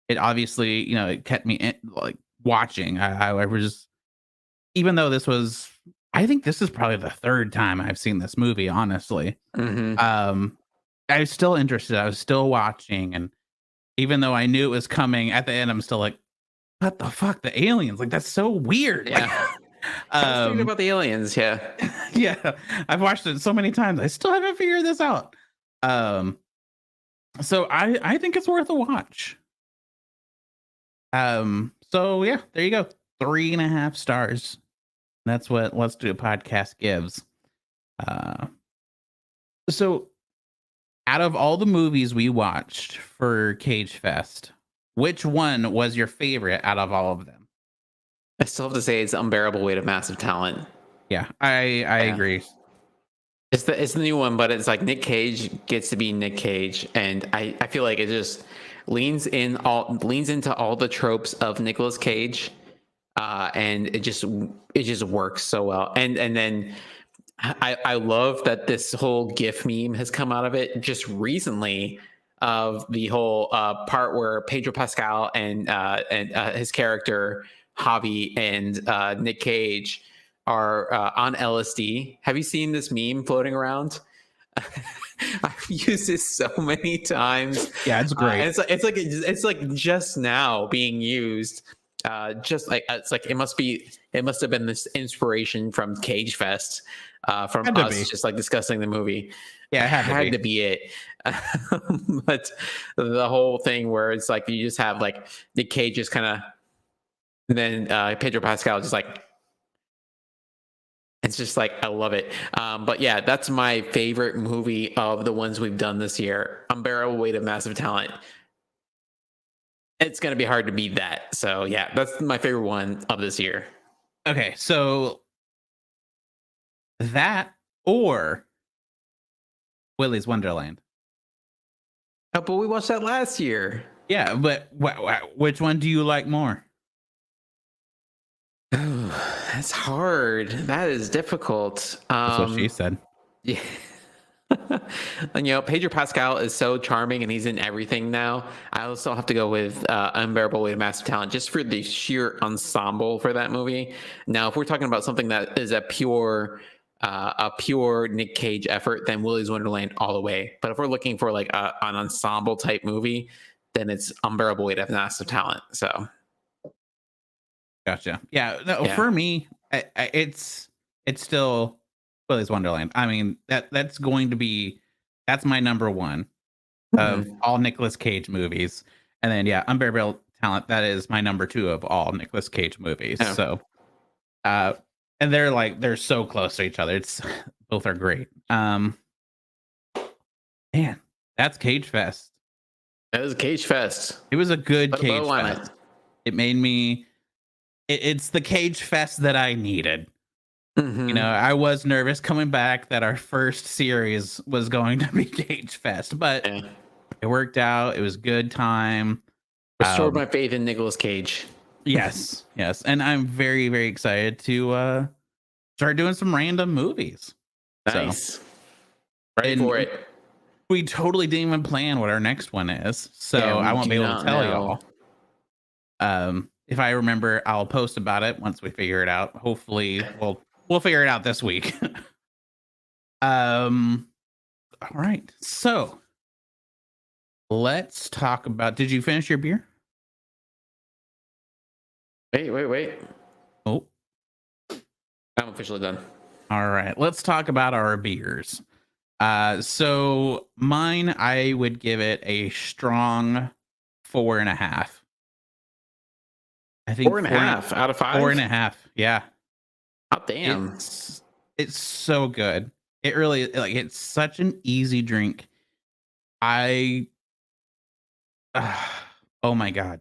It obviously, it kept me like watching. I was just, even though I think this is probably the third time I've seen this movie, honestly. I was still interested. I was still watching. And even though I knew it was coming at the end, I'm still like, what the fuck? The aliens? Like, that's so weird. Yeah. I was thinking about the aliens. Yeah. Yeah. I've watched it so many times. I still haven't figured this out. So I think it's worth a watch. So yeah, there you go. 3.5 stars. That's what Let's Do a Podcast gives. So out of all the movies we watched for Cage Fest, which one was your favorite out of all of them? I still have to say it's Unbearable Weight of Massive Talent. Yeah, I agree. It's the new one, but it's like Nick Cage gets to be Nick Cage, and I feel like it just leans into all the tropes of Nicolas Cage, and it just works so well. And then I love that this whole GIF meme has come out of it just recently, of the whole part where Pedro Pascal and his character Javi and Nick Cage are on LSD. Have you seen this meme floating around? I've used this so many times. Yeah, it's great. It's like just now being used. Just like it's like it must have been this inspiration from CAGEFEST, from us just like discussing the movie. Yeah, it had to be it. But the whole thing where it's like you just have like Nick Cage just kind of, and then Pedro Pascal just like, it's just like, I love it. But yeah, that's my favorite movie of the ones we've done this year. Unbearable Weight of Massive Talent. It's going to be hard to beat that. So yeah, that's my favorite one of this year. Okay, so that or Willy's Wonderland. Oh, but we watched that last year. Yeah, but which one do you like more? That's hard. That is difficult. That's what she said. Yeah. And Pedro Pascal is so charming, and he's in everything now. I also have to go with Unbearable Weight of Massive Talent, just for the sheer ensemble for that movie. Now, if we're talking about something that is a pure Nick Cage effort, then Willy's Wonderland all the way. But if we're looking for like an ensemble type movie, then it's Unbearable Weight of Massive Talent. So, gotcha. Yeah, no, for me, it's still Willy's Wonderland. I mean, that's going to be That's my number one of all Nicolas Cage movies. And then Unbearable Talent, that is my number two of all Nicolas Cage movies. Yeah. So and they're so close to each other. It's both are great. Man, that's CAGEFEST. That was CAGEFEST. It was a good Put a bow on CAGEFEST. it. It made me it's the CAGEFEST that I needed. You know, I was nervous coming back that our first series was going to be CAGEFEST, but Yeah. it worked out. It was good time. Restored my faith in Nicolas Cage. Yes. And I'm very, very excited to start doing some random movies. Nice. So, Ready for it. we totally didn't even plan what our next one is, so I won't be able to tell y'all. If I remember, I'll post about it once we figure it out. Hopefully, we'll figure it out this week. All right, so let's talk about. Did you finish your beer? Wait. Oh, I'm officially done. all right. Let's talk about our beers. So mine, I would give it a strong 4.5. I think 4.5 out of 5. 4.5. Yeah. Oh, damn. It's so good. It really it's such an easy drink. Oh my God.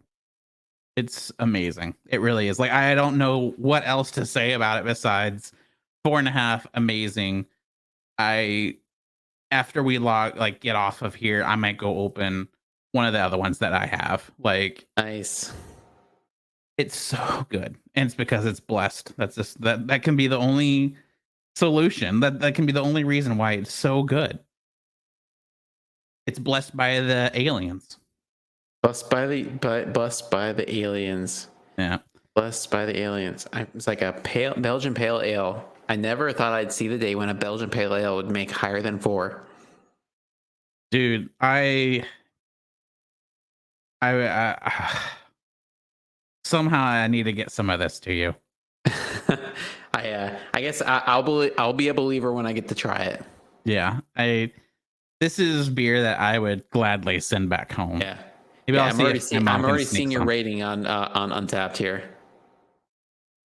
It's amazing. It really is. Like, I don't know what else to say about it besides 4.5, amazing. After we get off of here, I might go open one of the other ones that I have. Like, Nice. it's so good. And it's because it's blessed. That's just that can be the only solution. That can be the only reason why it's so good. It's blessed by the aliens. Blessed by the aliens. Yeah. Blessed by the aliens. It's like a Belgian pale ale. I never thought I'd see the day when a Belgian pale ale would make higher than 4. Dude, somehow I need to get some of this to you. I guess I'll be a believer when I get to try it. Yeah, this is beer that I would gladly send back home. Yeah, maybe I'm already seeing your rating on Untappd here.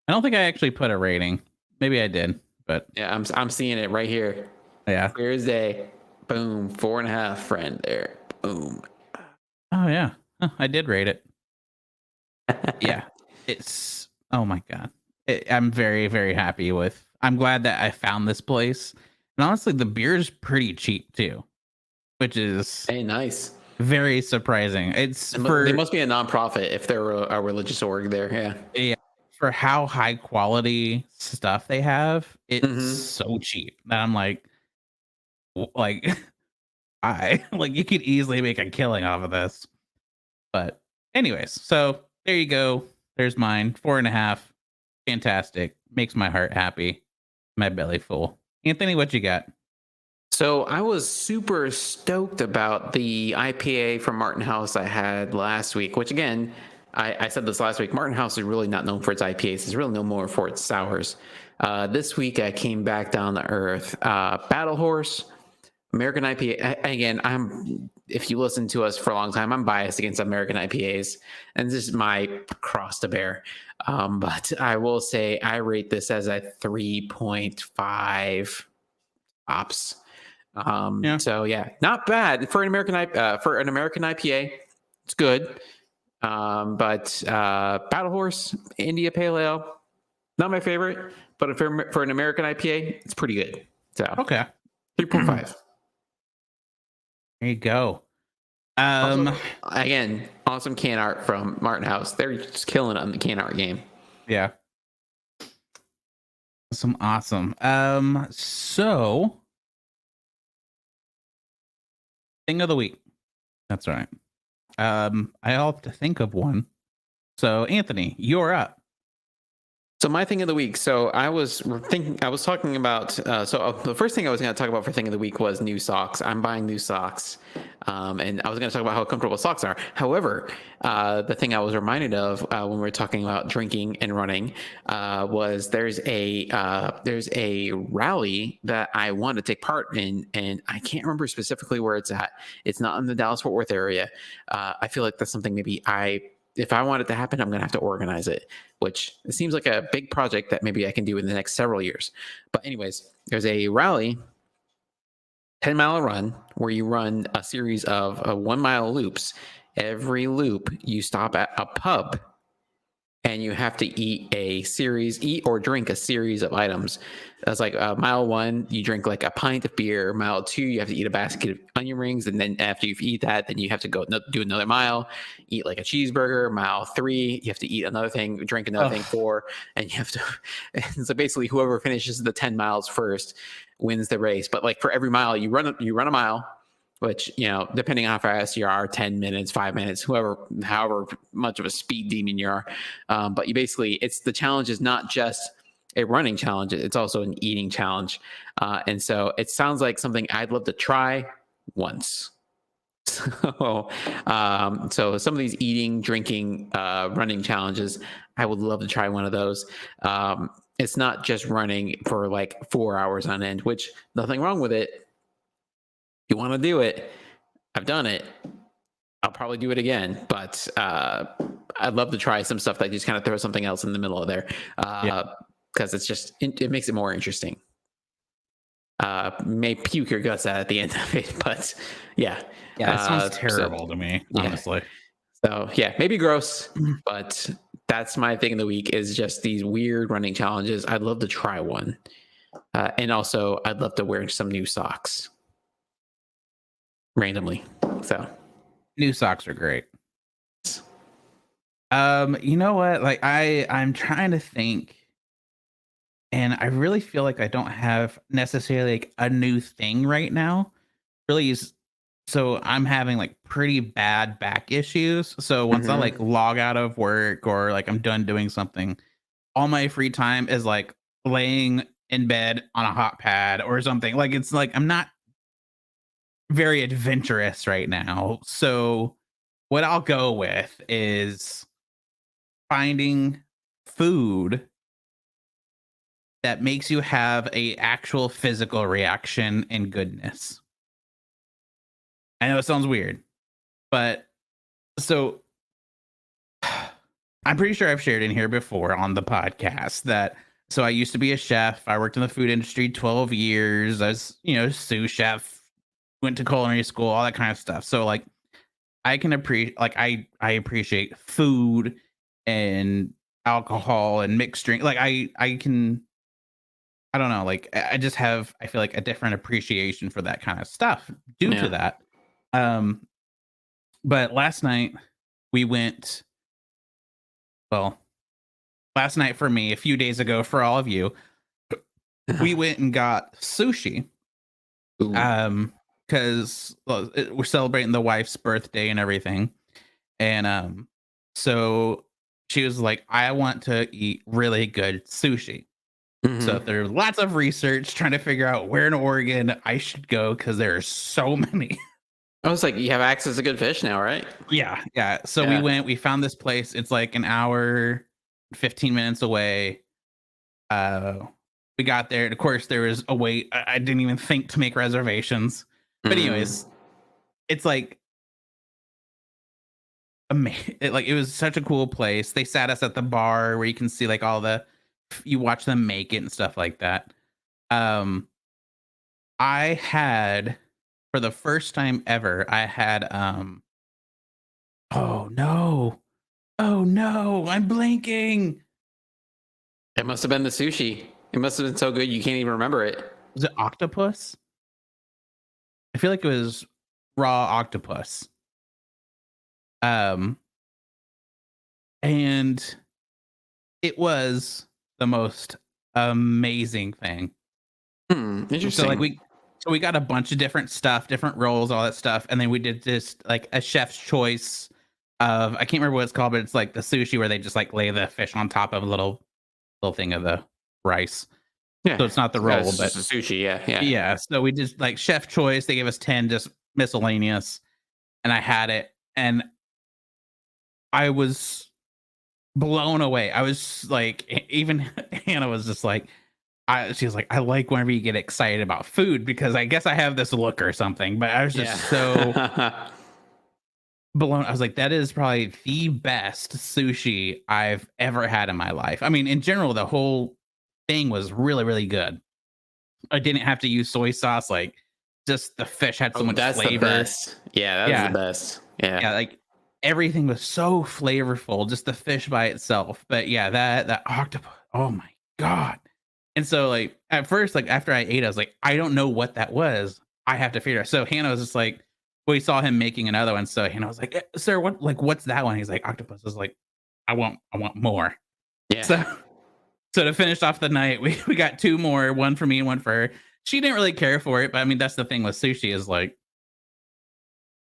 I don't think I actually put a rating. Maybe I did, but yeah, I'm seeing it right here. Yeah, Thursday, boom, 4.5, friend there, boom. Oh yeah, I did rate it. Yeah, it's oh my God. I'm very, very happy with. I'm glad that I found this place, and honestly, the beer is pretty cheap too, which is nice. Very surprising. They must be a nonprofit if they're a religious org there. Yeah. For how high quality stuff they have, it's so cheap that I'm like, you could easily make a killing off of this. But anyways, so there you go. There's mine. 4.5. Fantastic. Makes my heart happy. My belly full. Anthony, what you got? So I was super stoked about the IPA from Martin House I had last week, which again, I said this last week, Martin House is really not known for its IPAs. It's really known more for its sours. This week I came back down to earth. Battle Horse, American IPA. Again, if you listen to us for a long time, I'm biased against American IPAs, and this is my cross to bear. But I will say I rate this as a 3.5 tops. So yeah, not bad for an American IPA. It's good. But Battle Horse, India Pale Ale, not my favorite, but for an American IPA, it's pretty good. So okay, 3.5. There you go. Also, again, awesome can art from Martin House. They're just killing it on the can art game. Yeah. Awesome. So thing of the week. That's right. I'll have to think of one. So Anthony, you're up. So my thing of the week. So I was talking about. The first thing I was going to talk about for thing of the week was new socks. I'm buying new socks. And I was going to talk about how comfortable socks are. However, the thing I was reminded of when we were talking about drinking and running was there's a rally that I want to take part in, and I can't remember specifically where it's at. It's not in the Dallas-Fort Worth area. I feel like that's something maybe if I want it to happen, I'm going to have to organize it, which it seems like a big project that maybe I can do in the next several years. But anyways, there's a rally, 10-mile run, where you run a series of 1 mile loops. Every loop, you stop at a pub and you have to eat or drink a series of items. That's like mile 1, you drink like a pint of beer. Mile 2, you have to eat a basket of onion rings. And then after you've eaten that, then you have to go do another mile, eat like a cheeseburger. Mile 3, you have to eat another thing, drink another thing. 4, and you have to. And so basically, whoever finishes the 10 miles first wins the race. But like for every mile, you run a mile, which, depending on how fast you are, 10 minutes, 5 minutes, however much of a speed demon you are. But the challenge is not just a running challenge, it's also an eating challenge. And so it sounds like something I'd love to try once. So some of these eating, drinking, running challenges, I would love to try one of those. It's not just running for like 4 hours on end, which nothing wrong with it. You want to do it. I've done it. I'll probably do it again, but I'd love to try some stuff that just kind of throw something else in the middle of there, because it makes it more interesting. May puke your guts out at the end of it, but yeah. That sounds terrible to me, honestly. So yeah, maybe gross, but that's my thing of the week is just these weird running challenges. I'd love to try one. And also I'd love to wear some new socks. Randomly. So new socks are great. You know what? Like I'm trying to think, and I really feel like I don't have necessarily like a new thing right now. So I'm having like pretty bad back issues. So once I like log out of work or like I'm done doing something, all my free time is like laying in bed on a hot pad or something. Like it's like I'm not very adventurous right now. So what I'll go with is finding food that makes you have a actual physical reaction and goodness. I know it sounds weird, but so I'm pretty sure I've shared in here before on the podcast that so I used to be a chef. I worked in the food industry 12 years. I was, sous chef, went to culinary school, all that kind of stuff. So like I can appreciate I appreciate food and alcohol and mixed drink. Like I don't know, like I feel like a different appreciation for that kind of stuff due to that. But last night for me, a few days ago for all of you, we went and got sushi. Ooh. Because we're celebrating the wife's birthday and everything. And so she was like, I want to eat really good sushi. So there's lots of research trying to figure out where in Oregon I should go because there are so many. I was like, you have access to good fish now, right? Yeah. So we found this place. It's like an hour, 15 minutes away. We got there, and of course there was a wait. I didn't even think to make reservations. But anyways, it's like amazing. It was such a cool place. They sat us at the bar where you can see like you watch them make it and stuff like that. I had, for the first time ever, oh no, I'm blanking. It must have been the sushi. It must have been so good you can't even remember it. Was it octopus? I feel like it was raw octopus. And it was the most amazing thing. Interesting. So like we got a bunch of different stuff, different rolls, all that stuff, and then we did just like a chef's choice of, I can't remember what it's called, but it's like the sushi where they just like lay the fish on top of a little thing of the rice. Yeah. So it's not the roll, but sushi. Yeah. Yeah. So we just like chef choice. They gave us 10 just miscellaneous. and I had it, and I was blown away. I was like, even Hannah was just like, she was like, I like whenever you get excited about food because I guess I have this look or something. But I was just so Yeah. blown. I was like, that is probably the best sushi I've ever had in my life. I mean, in general, the whole thing was really, really good. I didn't have to use soy sauce. Like, just the fish had so Oh, much that's the flavor. best. Yeah, that is the Yeah, best. Yeah. yeah, like everything was so flavorful, just the fish by itself. But yeah, that octopus, oh my god. And so like at first, like after I ate, I was like, I don't know what that was. I have to figure it out. So Hannah was just like, we saw him making another one. So Hannah was like, sir, what's that one? He's like, octopus. I was like, I want more. Yeah. So so to finish off the night, we got two more, one for me and one for her. She didn't really care for it, but I mean that's the thing with sushi is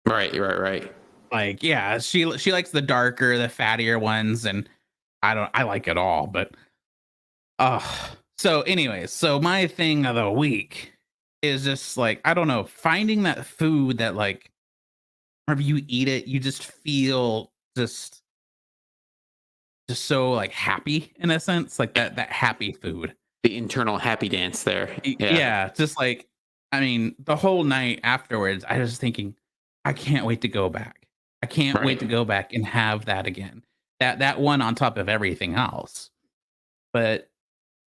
Right. like yeah, she likes the darker, the fattier ones, and I like it all, but so anyways, so my thing of the week is just like, I don't know, finding that food that like whenever you eat it, you just feel just so like happy in a sense, like that happy food. The internal happy dance there. Yeah. Yeah, just like I mean, the whole night afterwards, I was thinking, I can't wait to go back. I can't wait Right. to go back and have that again. That one on top of everything else. But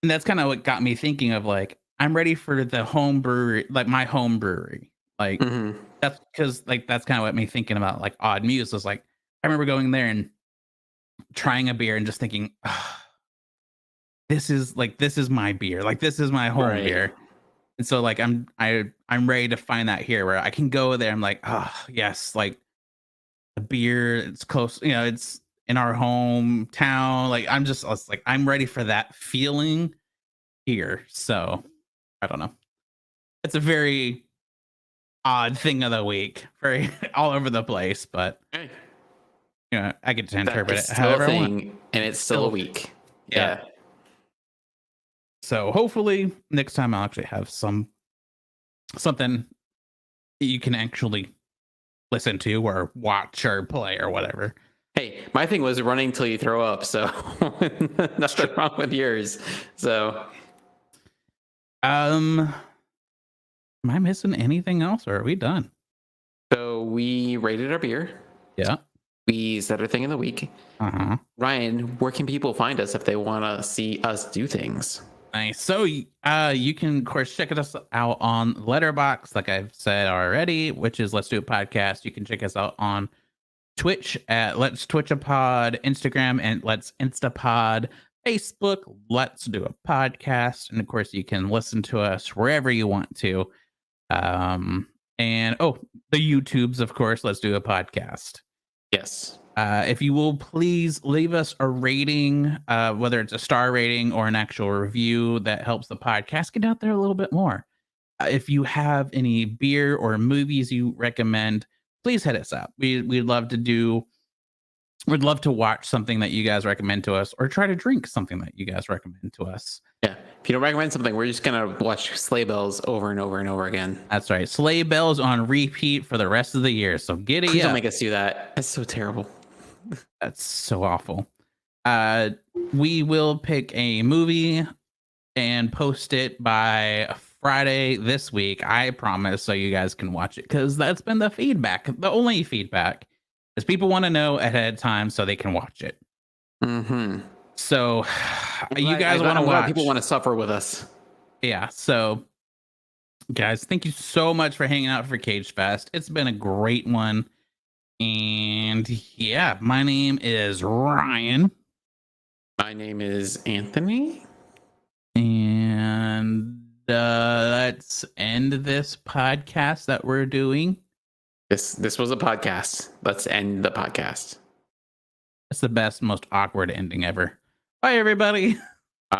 and that's kind of what got me thinking of like, I'm ready for the home brewery, like my home brewery. Like Hmm. that's because like that's kind of what me thinking about like Odd Muse was like, I remember going there and trying a beer and just thinking, "Ah, this is my beer. Like this is my home Right. beer." And so like I'm ready to find that here where I can go there. I'm like, oh yes, like the beer, it's close, it's in our hometown. Like I was like, I'm ready for that feeling here. So I don't know. It's a very odd thing of the week, very all over the place, but Hey, I get to that interpret is it still a however I want. thing, and it's still a Still, week. yeah. Yeah. So hopefully next time I'll actually have something you can actually listen to or watch or play or whatever. Hey, my thing was running till you throw up, so nothing wrong with yours. So Um, am I missing anything else or are we done? so we rated our beer. Yeah. We said our thing of the week. Uh-huh. Ryan, where can people find us if they want to see us do things? Nice. So you can of course check us out on Letterbox, like I've said already, which is Let's Do It Podcast. You can check us out on Twitch at Let's Twitch a Pod, Instagram and Let's Instapod, Facebook, Let's Do a Podcast. And of course you can listen to us wherever you want to. And the YouTubes, of course, Let's Do a Podcast. Yes. If you will please leave us a rating, whether it's a star rating or an actual review, that helps the podcast get out there a little bit more. If you have any beer or movies you recommend, please hit us up. We'd love to watch something that you guys recommend to us or try to drink something that you guys recommend to us. Yeah. If you don't recommend something, we're just gonna watch Sleigh Bells over and over and over again. That's right. Sleigh Bells on repeat for the rest of the year. So giddy Please up. don't make us do that. That's so terrible. That's so awful. We will pick a movie and post it by Friday this week. I promise, so you guys can watch it because that's been the feedback. The only feedback is people want to know ahead of time so they can watch it. Mm-hmm. So you guys want to watch. People want to suffer with us. Yeah. So guys, thank you so much for hanging out for CAGEFEST. It's been a great one. And yeah, my name is Ryan. My name is Anthony. And let's end this podcast that we're doing. This was a podcast. Let's end the podcast. It's the best, most awkward ending ever. Bye, everybody. Bye.